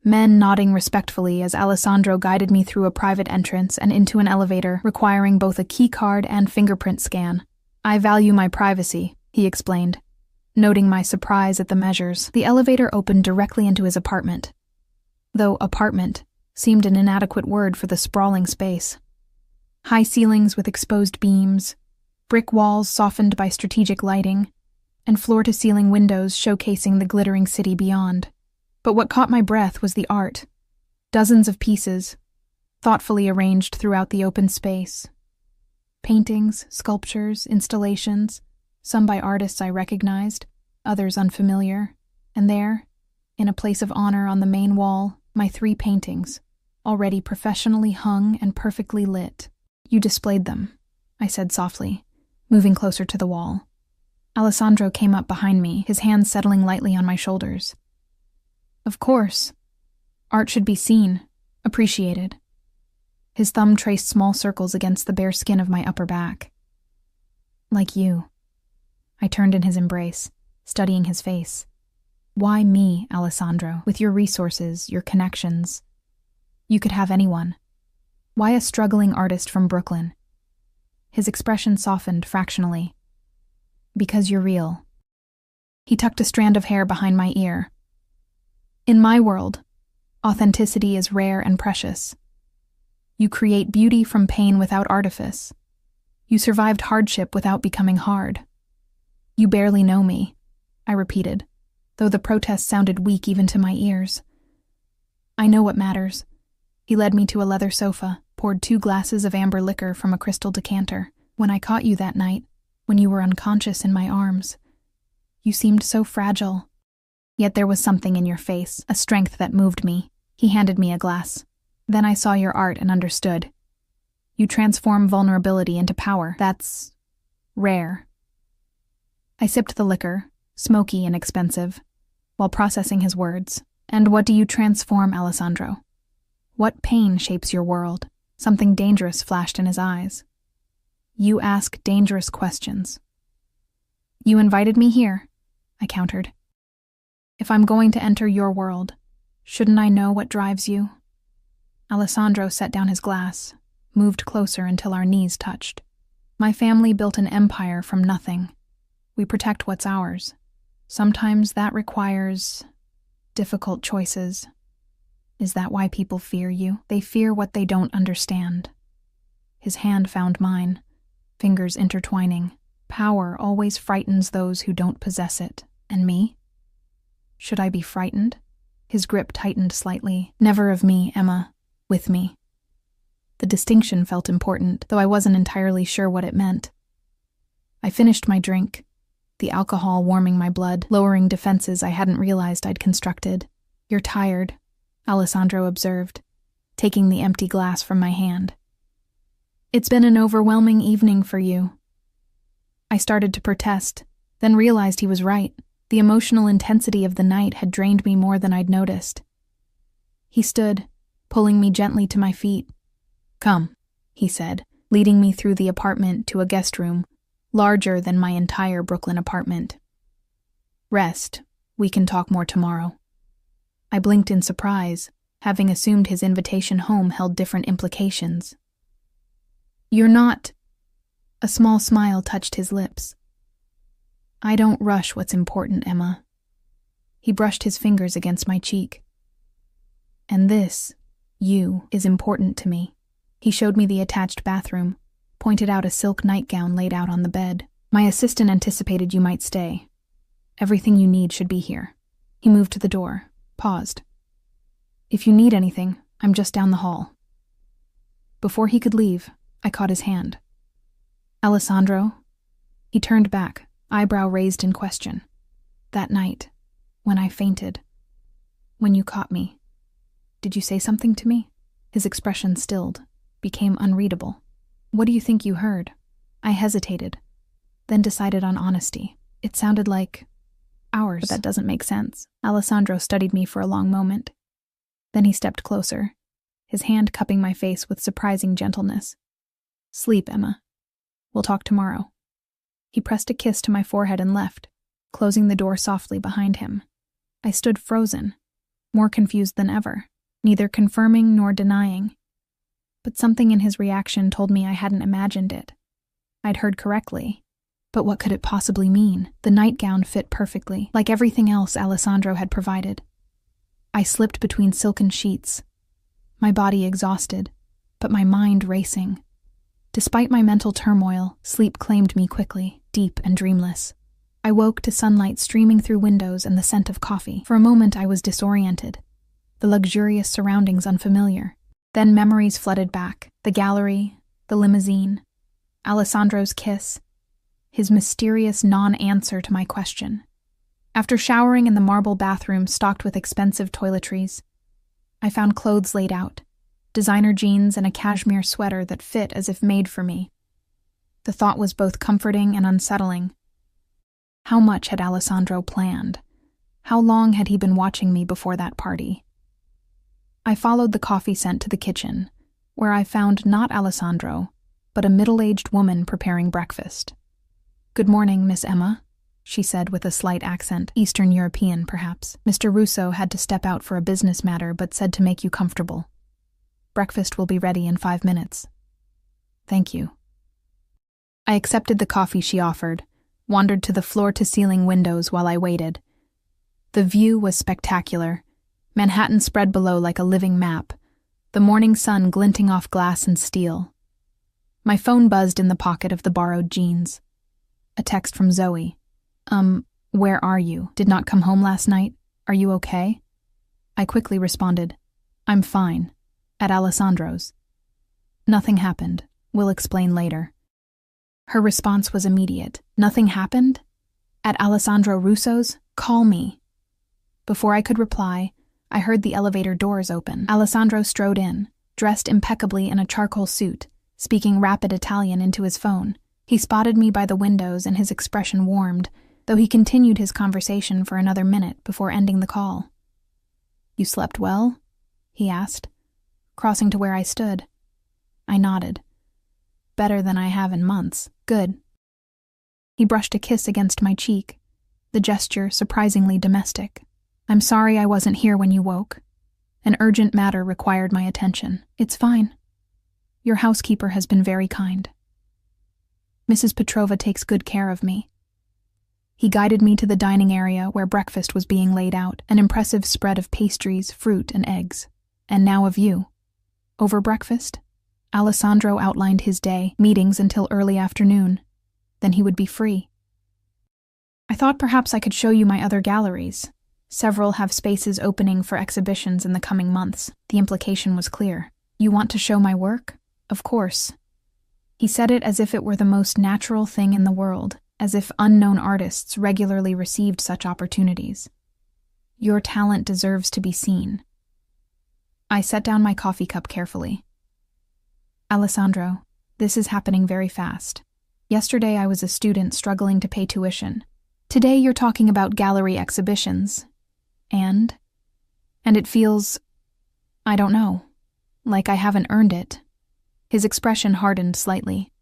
men nodding respectfully as Alessandro guided me through a private entrance and into an elevator requiring both a key card and fingerprint scan. "I value my privacy," he explained, noting my surprise at the measures. The elevator opened directly into his apartment, though apartment seemed an inadequate word for the sprawling space. High ceilings with exposed beams, brick walls softened by strategic lighting, and floor-to-ceiling windows showcasing the glittering city beyond. But what caught my breath was the art. Dozens of pieces, thoughtfully arranged throughout the open space. Paintings, sculptures, installations, some by artists I recognized, others unfamiliar, and there, in a place of honor on the main wall, my 3 paintings, already professionally hung and perfectly lit. "You displayed them," I said softly, moving closer to the wall. Alessandro came up behind me, his hands settling lightly on my shoulders. "Of course. Art should be seen, appreciated." His thumb traced small circles against the bare skin of my upper back. "Like you." I turned in his embrace, studying his face. "Why me, Alessandro? With your resources, your connections. You could have anyone. Why a struggling artist from Brooklyn?" His expression softened fractionally. "Because you're real." He tucked a strand of hair behind my ear. "In my world, authenticity is rare and precious. You create beauty from pain without artifice. You survived hardship without becoming hard. You barely know me," I repeated, though the protest sounded weak even to my ears. "I know what matters." He led me to a leather sofa, poured 2 glasses of amber liquor from a crystal decanter. "When I caught you that night, when you were unconscious in my arms, you seemed so fragile. Yet there was something in your face, a strength that moved me." He handed me a glass. "Then I saw your art and understood. You transform vulnerability into power. That's rare." I sipped the liquor, smoky and expensive, while processing his words. "And what do you transform, Alessandro? What pain shapes your world?" Something dangerous flashed in his eyes. "You ask dangerous questions." "You invited me here," I countered. "If I'm going to enter your world, shouldn't I know what drives you?" Alessandro set down his glass, moved closer until our knees touched. "My family built an empire from nothing. We protect what's ours. Sometimes that requires difficult choices. Is that why people fear you? They fear what they don't understand." His hand found mine, fingers intertwining. "Power always frightens those who don't possess it. And me? Should I be frightened?" His grip tightened slightly. "Never of me, Emma. With me." The distinction felt important, though I wasn't entirely sure what it meant. I finished my drink, the alcohol warming my blood, lowering defenses I hadn't realized I'd constructed. "You're tired," Alessandro observed, taking the empty glass from my hand. "It's been an overwhelming evening for you." I started to protest, then realized he was right. The emotional intensity of the night had drained me more than I'd noticed. He stood, pulling me gently to my feet. "Come," he said, leading me through the apartment to a guest room, larger than my entire Brooklyn apartment. "Rest. We can talk more tomorrow." I blinked in surprise, having assumed his invitation home held different implications. "You're not—" A small smile touched his lips. "I don't rush what's important, Emma." He brushed his fingers against my cheek. "And this, you, is important to me." He showed me the attached bathroom, pointed out a silk nightgown laid out on the bed. "My assistant anticipated you might stay. Everything you need should be here." He moved to the door, paused. "If you need anything, I'm just down the hall." Before he could leave, I caught his hand. "Alessandro?" He turned back, eyebrow raised in question. "That night, when I fainted, when you caught me, did you say something to me?" His expression stilled, became unreadable. "What do you think you heard?" I hesitated, then decided on honesty. "It sounded like ours." "But that doesn't make sense." Alessandro studied me for a long moment. Then he stepped closer, his hand cupping my face with surprising gentleness. "Sleep, Emma. We'll talk tomorrow." He pressed a kiss to my forehead and left, closing the door softly behind him. I stood frozen, more confused than ever, neither confirming nor denying. But something in his reaction told me I hadn't imagined it. I'd heard correctly. But what could it possibly mean? The nightgown fit perfectly, like everything else Alessandro had provided. I slipped between silken sheets, my body exhausted, but my mind racing. Despite my mental turmoil, sleep claimed me quickly, deep and dreamless. I woke to sunlight streaming through windows and the scent of coffee. For a moment I was disoriented, the luxurious surroundings unfamiliar. Then memories flooded back, the gallery, the limousine, Alessandro's kiss, his mysterious non-answer to my question. After showering in the marble bathroom stocked with expensive toiletries, I found clothes laid out, designer jeans and a cashmere sweater that fit as if made for me. The thought was both comforting and unsettling. How much had Alessandro planned? How long had he been watching me before that party? I followed the coffee scent to the kitchen, where I found not Alessandro, but a middle-aged woman preparing breakfast. "Good morning, Miss Emma," she said with a slight accent, Eastern European perhaps. "Mr. Russo had to step out for a business matter but said to make you comfortable. Breakfast will be ready in 5 minutes." "Thank you." I accepted the coffee she offered, wandered to the floor-to-ceiling windows while I waited. The view was spectacular. Manhattan spread below like a living map, the morning sun glinting off glass and steel. My phone buzzed in the pocket of the borrowed jeans. A text from Zoe. Where are you? Did not come home last night? Are you okay?" I quickly responded, "I'm fine. At Alessandro's." "Nothing happened. We'll explain later." Her response was immediate. "Nothing happened? At Alessandro Russo's? Call me." Before I could reply, I heard the elevator doors open. Alessandro strode in, dressed impeccably in a charcoal suit, speaking rapid Italian into his phone. He spotted me by the windows and his expression warmed, though he continued his conversation for another minute before ending the call. "You slept well?" he asked, crossing to where I stood. I nodded. "Better than I have in months. Good." He brushed a kiss against my cheek, the gesture surprisingly domestic. "I'm sorry I wasn't here when you woke. An urgent matter required my attention." "It's fine. Your housekeeper has been very kind. Mrs. Petrova takes good care of me." He guided me to the dining area where breakfast was being laid out, an impressive spread of pastries, fruit, and eggs. And now a view. Over breakfast, Alessandro outlined his day, meetings until early afternoon. Then he would be free. "I thought perhaps I could show you my other galleries. Several have spaces opening for exhibitions in the coming months." The implication was clear. "You want to show my work?" Of course. He said it as if it were the most natural thing in the world, as if unknown artists regularly received such opportunities. Your talent deserves to be seen. I set down my coffee cup carefully. Alessandro, this is happening very fast. Yesterday I was a student struggling to pay tuition. Today you're talking about gallery exhibitions. And it feels, I don't know, like I haven't earned it. His expression hardened slightly.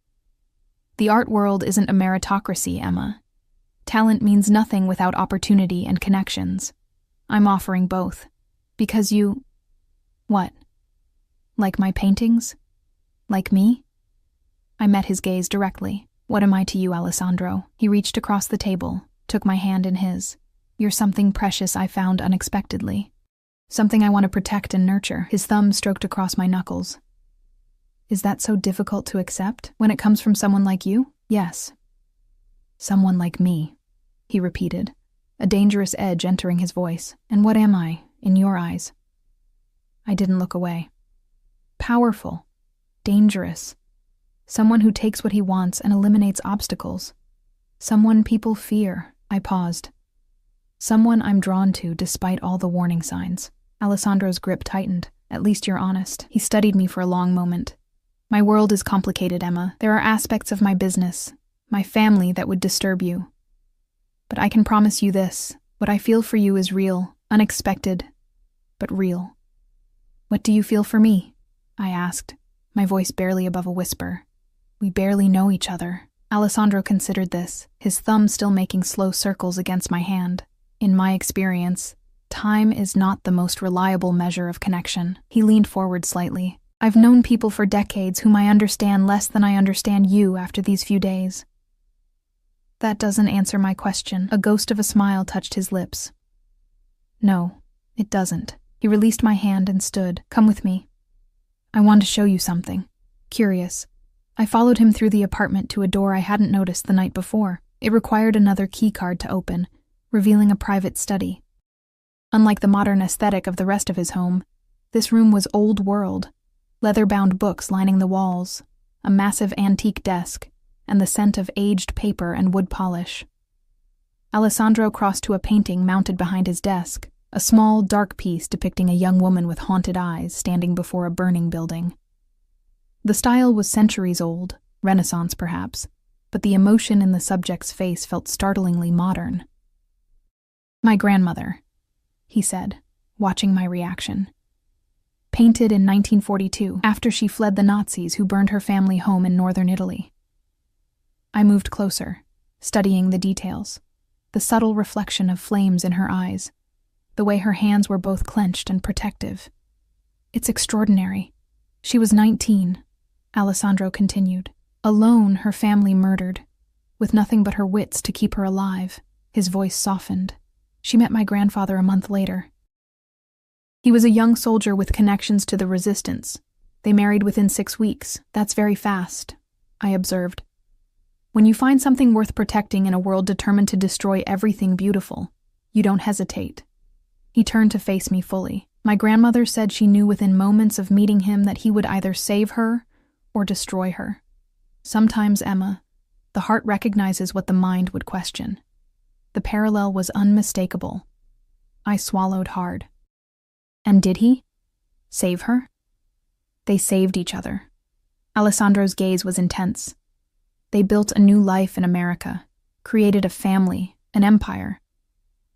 The art world isn't a meritocracy, Emma. Talent means nothing without opportunity and connections. I'm offering both. Because you... What? Like my paintings? Like me? I met his gaze directly. What am I to you, Alessandro? He reached across the table, took my hand in his. You're something precious I found unexpectedly. Something I want to protect and nurture. His thumb stroked across my knuckles. Is that so difficult to accept when it comes from someone like you? Yes. Someone like me, he repeated, a dangerous edge entering his voice. And what am I, in your eyes? I didn't look away. Powerful. Dangerous. Someone who takes what he wants and eliminates obstacles. Someone people fear. I paused. Someone I'm drawn to despite all the warning signs. Alessandro's grip tightened. At least you're honest. He studied me for a long moment. My world is complicated, Emma. There are aspects of my business, my family that would disturb you. But I can promise you this. What I feel for you is real, unexpected, but real. What do you feel for me? I asked, my voice barely above a whisper. We barely know each other. Alessandro considered this, his thumb still making slow circles against my hand. In my experience, time is not the most reliable measure of connection. He leaned forward slightly. I've known people for decades whom I understand less than I understand you after these few days. That doesn't answer my question. A ghost of a smile touched his lips. No, it doesn't. He released my hand and stood. Come with me. I want to show you something. Curious. I followed him through the apartment to a door I hadn't noticed the night before. It required another key card to open, revealing a private study. Unlike the modern aesthetic of the rest of his home, this room was old world. Leather-bound books lining the walls, a massive antique desk, and the scent of aged paper and wood polish. Alessandro crossed to a painting mounted behind his desk, a small, dark piece depicting a young woman with haunted eyes standing before a burning building. The style was centuries old, Renaissance perhaps, but the emotion in the subject's face felt startlingly modern. My grandmother, he said, watching my reaction. Painted in 1942, after she fled the Nazis who burned her family home in northern Italy. I moved closer, studying the details, the subtle reflection of flames in her eyes, the way her hands were both clenched and protective. It's extraordinary. She was 19, Alessandro continued. Alone, her family murdered, with nothing but her wits to keep her alive. His voice softened. She met my grandfather a month later. He was a young soldier with connections to the resistance. They married within 6 weeks. That's very fast, I observed. When you find something worth protecting in a world determined to destroy everything beautiful, you don't hesitate. He turned to face me fully. My grandmother said she knew within moments of meeting him that he would either save her or destroy her. Sometimes, Emma, the heart recognizes what the mind would question. The parallel was unmistakable. I swallowed hard. And did he? Save her? They saved each other. Alessandro's gaze was intense. They built a new life in America, created a family, an empire.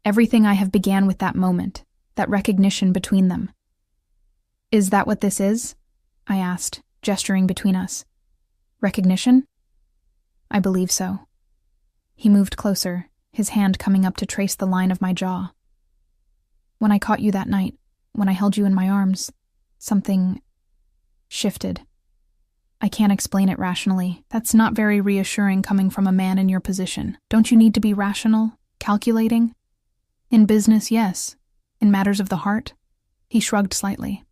Everything I have began with that moment, that recognition between them. Is that what this is? I asked, gesturing between us. Recognition? I believe so. He moved closer, his hand coming up to trace the line of my jaw. When I caught you that night, when I held you in my arms, something shifted. I can't explain it rationally. That's not very reassuring coming from a man in your position. Don't you need to be rational, calculating? In business, yes. In matters of the heart? He shrugged slightly.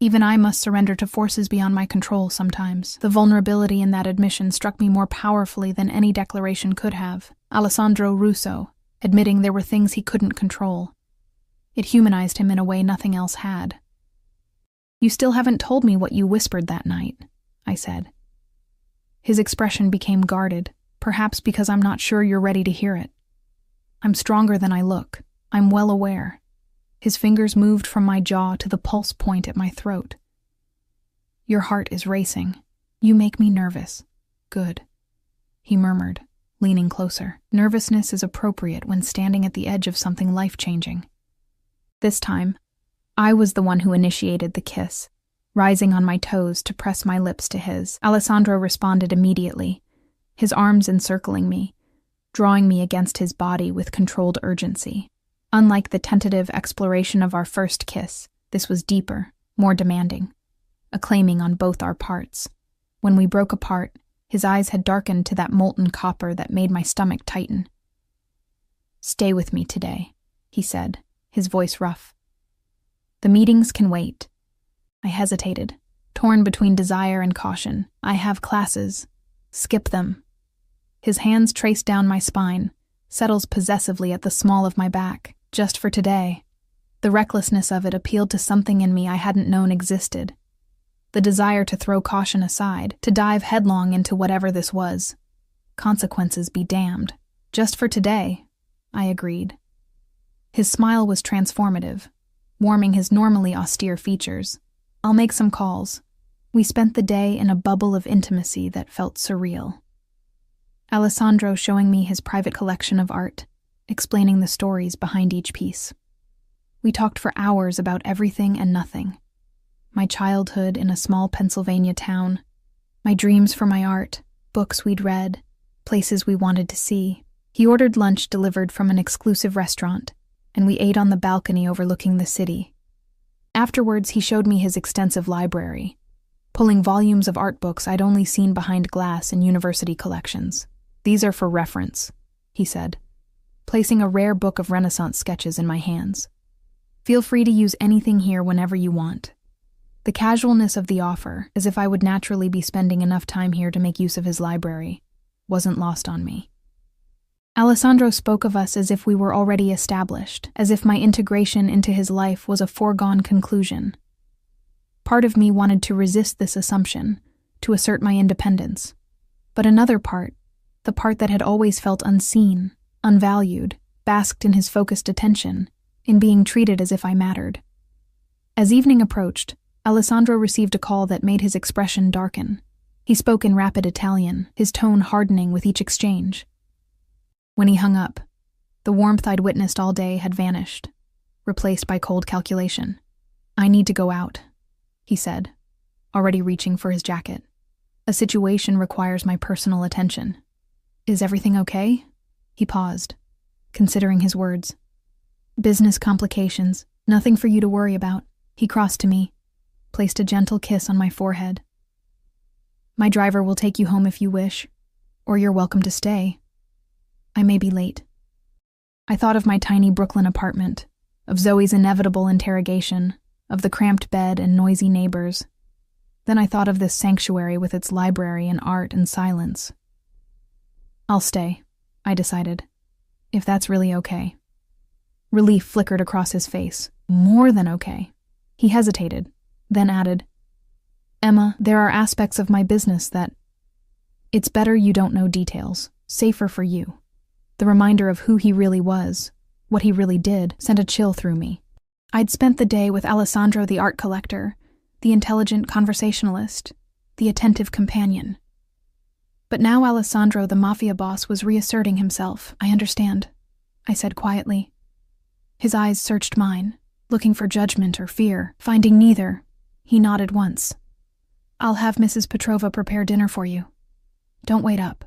Even I must surrender to forces beyond my control sometimes. The vulnerability in that admission struck me more powerfully than any declaration could have. Alessandro Russo, admitting there were things he couldn't control. It humanized him in a way nothing else had. You still haven't told me what you whispered that night, I said. His expression became guarded, perhaps because I'm not sure you're ready to hear it. I'm stronger than I look. I'm well aware. His fingers moved from my jaw to the pulse point at my throat. Your heart is racing. You make me nervous. Good, he murmured, leaning closer. Nervousness is appropriate when standing at the edge of something life-changing. This time, I was the one who initiated the kiss, rising on my toes to press my lips to his. Alessandro responded immediately, his arms encircling me, drawing me against his body with controlled urgency. Unlike the tentative exploration of our first kiss, this was deeper, more demanding, a claiming on both our parts. When we broke apart, his eyes had darkened to that molten copper that made my stomach tighten. Stay with me today, he said, his voice rough. The meetings can wait. I hesitated, torn between desire and caution. I have classes. Skip them. His hands trace down my spine, settles possessively at the small of my back. Just for today. The recklessness of it appealed to something in me I hadn't known existed. The desire to throw caution aside, to dive headlong into whatever this was. Consequences be damned. Just for today, I agreed. His smile was transformative, warming his normally austere features. I'll make some calls. We spent the day in a bubble of intimacy that felt surreal. Alessandro showing me his private collection of art, explaining the stories behind each piece. We talked for hours about everything and nothing. My childhood in a small Pennsylvania town, my dreams for my art, books we'd read, places we wanted to see. He ordered lunch delivered from an exclusive restaurant, and we ate on the balcony overlooking the city. Afterwards, he showed me his extensive library, pulling volumes of art books I'd only seen behind glass in university collections. These are for reference, he said, placing a rare book of Renaissance sketches in my hands. Feel free to use anything here whenever you want. The casualness of the offer, as if I would naturally be spending enough time here to make use of his library, wasn't lost on me. Alessandro spoke of us as if we were already established, as if my integration into his life was a foregone conclusion. Part of me wanted to resist this assumption, to assert my independence. But another part, the part that had always felt unseen, unvalued, basked in his focused attention, in being treated as if I mattered. As evening approached, Alessandro received a call that made his expression darken. He spoke in rapid Italian, his tone hardening with each exchange. When he hung up, the warmth I'd witnessed all day had vanished, replaced by cold calculation. I need to go out, he said, already reaching for his jacket. A situation requires my personal attention. Is everything okay? He paused, considering his words. Business complications, nothing for you to worry about. He crossed to me, placed a gentle kiss on my forehead. My driver will take you home if you wish, or you're welcome to stay. I may be late. I thought of my tiny Brooklyn apartment, of Zoe's inevitable interrogation, of the cramped bed and noisy neighbors. Then I thought of this sanctuary with its library and art and silence. I'll stay, I decided, if that's really okay. Relief flickered across his face. More than okay. He hesitated, then added, Emma, there are aspects of my business that... It's better you don't know details. Safer for you. The reminder of who he really was, what he really did, sent a chill through me. I'd spent the day with Alessandro the art collector, the intelligent conversationalist, the attentive companion. But now Alessandro the Mafia boss was reasserting himself. I understand, I said quietly. His eyes searched mine, looking for judgment or fear. Finding neither, he nodded once. I'll have Mrs. Petrova prepare dinner for you. Don't wait up.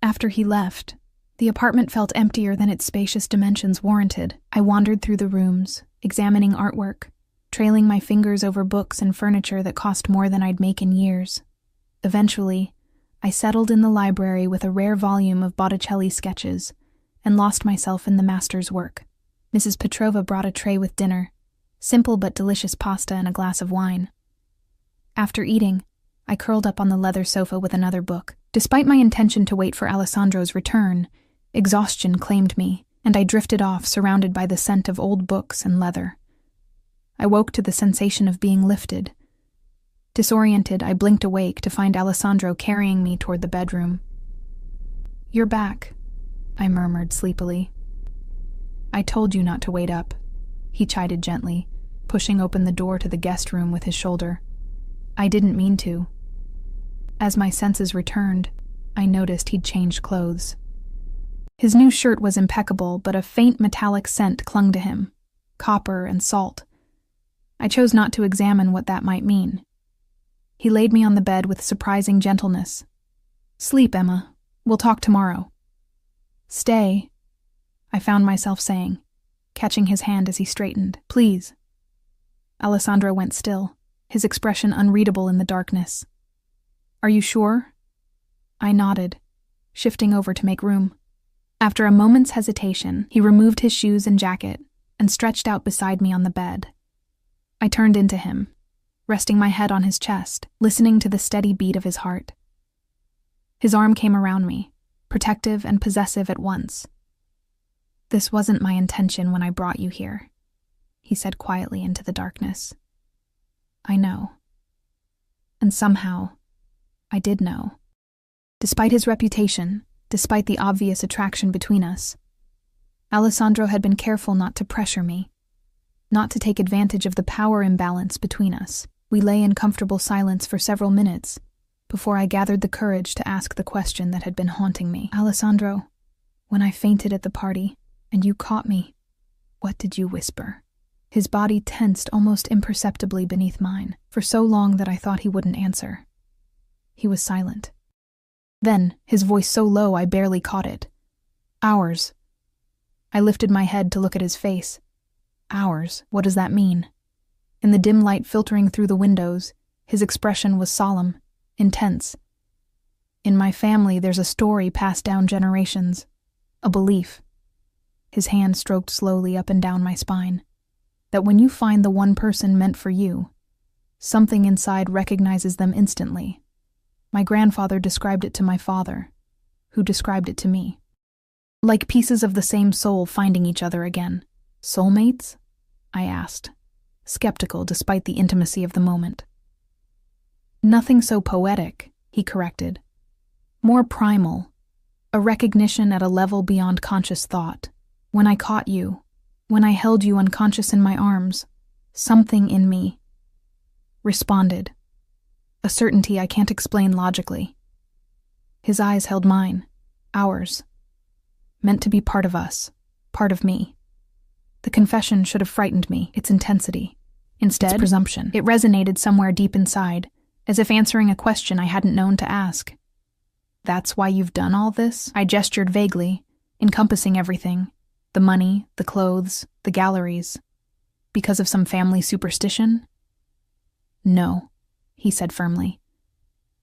After he left, the apartment felt emptier than its spacious dimensions warranted. I wandered through the rooms, examining artwork, trailing my fingers over books and furniture that cost more than I'd make in years. Eventually, I settled in the library with a rare volume of Botticelli sketches and lost myself in the master's work. Mrs. Petrova brought a tray with dinner, simple but delicious pasta and a glass of wine. After eating, I curled up on the leather sofa with another book. Despite my intention to wait for Alessandro's return, exhaustion claimed me, and I drifted off surrounded by the scent of old books and leather. I woke to the sensation of being lifted, Disoriented, I blinked awake to find Alessandro carrying me toward the bedroom. "You're back," I murmured sleepily. "I told you not to wait up," he chided gently, pushing open the door to the guest room with his shoulder. "I didn't mean to." As my senses returned, I noticed he'd changed clothes. His new shirt was impeccable, but a faint metallic scent clung to him, copper and salt. I chose not to examine what that might mean. He laid me on the bed with surprising gentleness. "Sleep, Emma. We'll talk tomorrow." "Stay," I found myself saying, catching his hand as he straightened. "Please." Alessandro went still, his expression unreadable in the darkness. "Are you sure?" I nodded, shifting over to make room. After a moment's hesitation, he removed his shoes and jacket and stretched out beside me on the bed. I turned into him, resting my head on his chest, listening to the steady beat of his heart. His arm came around me, protective and possessive at once. "This wasn't my intention when I brought you here," he said quietly into the darkness. "I know." And somehow, I did know. Despite his reputation, despite the obvious attraction between us, Alessandro had been careful not to pressure me, not to take advantage of the power imbalance between us. We lay in comfortable silence for several minutes before I gathered the courage to ask the question that had been haunting me. "Alessandro, when I fainted at the party and you caught me, what did you whisper?" His body tensed almost imperceptibly beneath mine, for so long that I thought he wouldn't answer. He was silent. Then, his voice so low I barely caught it. "Ours." I lifted my head to look at his face. "Ours? What does that mean?" In the dim light filtering through the windows, his expression was solemn, intense. "In my family, there's a story passed down generations, a belief." His hand stroked slowly up and down my spine. "That when you find the one person meant for you, something inside recognizes them instantly. My grandfather described it to my father, who described it to me. Like pieces of the same soul finding each other again. Soulmates?" I asked, skeptical despite the intimacy of the moment. "Nothing so poetic," he corrected. "More primal, a recognition at a level beyond conscious thought. When I caught you, when I held you unconscious in my arms, something in me responded. A certainty I can't explain logically." His eyes held mine, ours. Meant to be part of us, part of me. The confession should have frightened me, its intensity. Instead, its presumption. It resonated somewhere deep inside, as if answering a question I hadn't known to ask. "That's why you've done all this?" I gestured vaguely, encompassing everything. The money, the clothes, the galleries. Because of some family superstition? "No," he said firmly.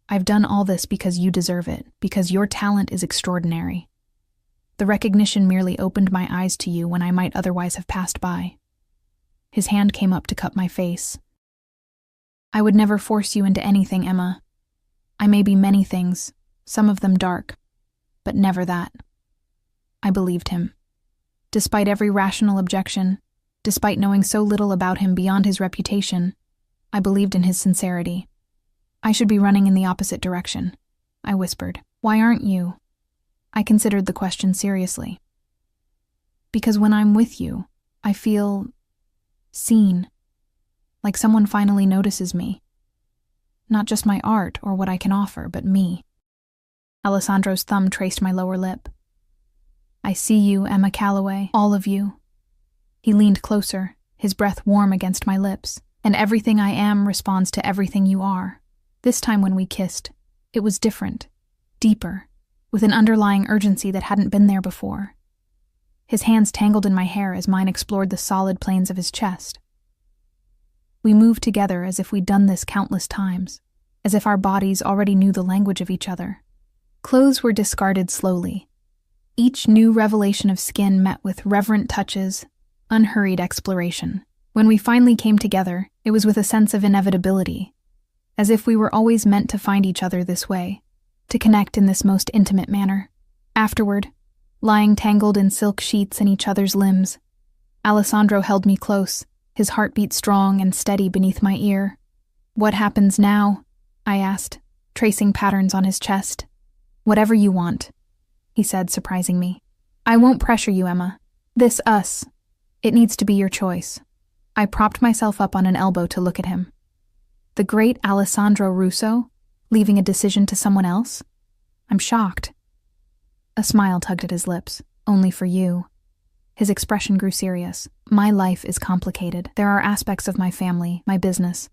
"I've done all this because you deserve it, because your talent is extraordinary. The recognition merely opened my eyes to you when I might otherwise have passed by." His hand came up to cup my face. "I would never force you into anything, Emma. I may be many things, some of them dark, but never that." I believed him. Despite every rational objection, despite knowing so little about him beyond his reputation, I believed in his sincerity. "I should be running in the opposite direction," I whispered. "Why aren't you?" I considered the question seriously. "Because when I'm with you, I feel seen, like someone finally notices me. Not just my art or what I can offer, but me." Alessandro's thumb traced my lower lip. "I see you, Emma Calloway, all of you." He leaned closer, his breath warm against my lips. "And everything I am responds to everything you are." This time when we kissed, it was different, deeper, with an underlying urgency that hadn't been there before. His hands tangled in my hair as mine explored the solid planes of his chest. We moved together as if we'd done this countless times, as if our bodies already knew the language of each other. Clothes were discarded slowly. Each new revelation of skin met with reverent touches, unhurried exploration. When we finally came together, it was with a sense of inevitability, as if we were always meant to find each other this way, to connect in this most intimate manner. Afterward, lying tangled in silk sheets in each other's limbs, Alessandro held me close, his heartbeat strong and steady beneath my ear. "What happens now?" I asked, tracing patterns on his chest. "Whatever you want," he said, surprising me. "I won't pressure you, Emma. This us. It needs to be your choice." I propped myself up on an elbow to look at him. The great Alessandro Russo, leaving a decision to someone else? I'm shocked. A smile tugged at his lips. "Only for you." His expression grew serious. "My life is complicated. There are aspects of my family, my business,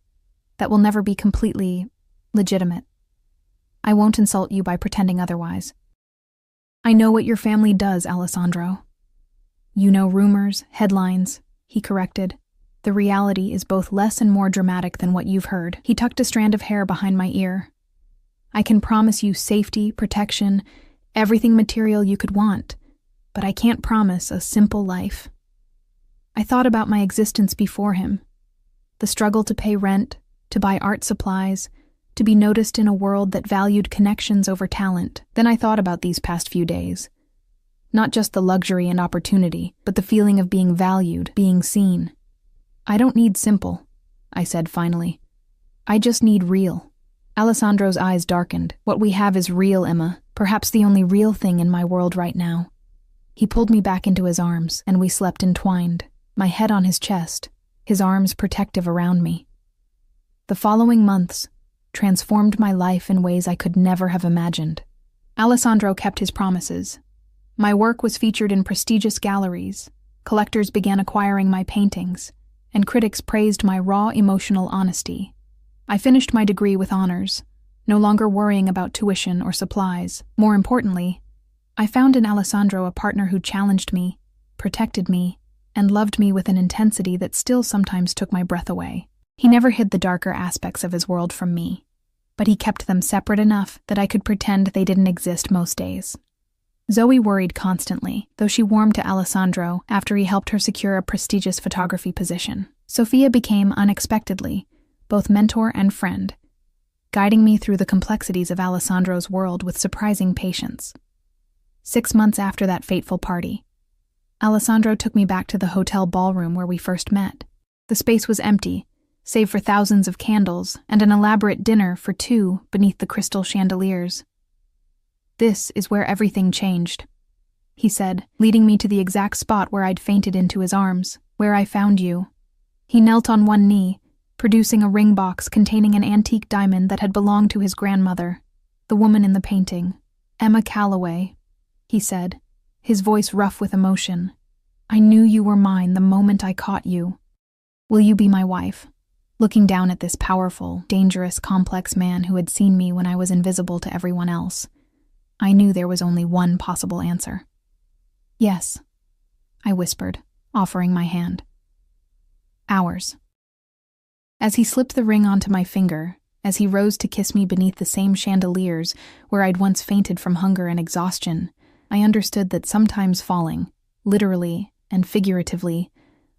that will never be completely legitimate. I won't insult you by pretending otherwise. I know what your family does, Alessandro." "You know rumors, headlines," he corrected. "The reality is both less and more dramatic than what you've heard." He tucked a strand of hair behind my ear. "I can promise you safety, protection, everything material you could want, but I can't promise a simple life." I thought about my existence before him. The struggle to pay rent, to buy art supplies, to be noticed in a world that valued connections over talent. Then I thought about these past few days. Not just the luxury and opportunity, but the feeling of being valued, being seen. "I don't need simple," I said finally. "I just need real." Alessandro's eyes darkened. "What we have is real, Emma. Perhaps the only real thing in my world right now." He pulled me back into his arms, and we slept entwined, my head on his chest, his arms protective around me. The following months transformed my life in ways I could never have imagined. Alessandro kept his promises. My work was featured in prestigious galleries, collectors began acquiring my paintings, and critics praised my raw emotional honesty. I finished my degree with honors, no longer worrying about tuition or supplies. More importantly, I found in Alessandro a partner who challenged me, protected me, and loved me with an intensity that still sometimes took my breath away. He never hid the darker aspects of his world from me, but he kept them separate enough that I could pretend they didn't exist most days. Zoe worried constantly, though she warmed to Alessandro after he helped her secure a prestigious photography position. Sophia became, unexpectedly, both mentor and friend, guiding me through the complexities of Alessandro's world with surprising patience. 6 months after that fateful party, Alessandro took me back to the hotel ballroom where we first met. The space was empty, save for thousands of candles and an elaborate dinner for two beneath the crystal chandeliers. "This is where everything changed," he said, leading me to the exact spot where I'd fainted into his arms, "where I found you." He knelt on one knee, producing a ring box containing an antique diamond that had belonged to his grandmother, the woman in the painting, Emma Calloway, he said, his voice rough with emotion. "I knew you were mine the moment I caught you. Will you be my wife?" Looking down at this powerful, dangerous, complex man who had seen me when I was invisible to everyone else, I knew there was only one possible answer. "Yes," I whispered, offering my hand. Ours. As he slipped the ring onto my finger, as he rose to kiss me beneath the same chandeliers where I'd once fainted from hunger and exhaustion, I understood that sometimes falling, literally and figuratively,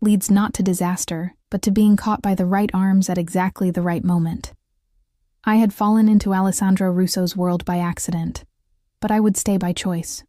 leads not to disaster, but to being caught by the right arms at exactly the right moment. I had fallen into Alessandro Russo's world by accident, but I would stay by choice.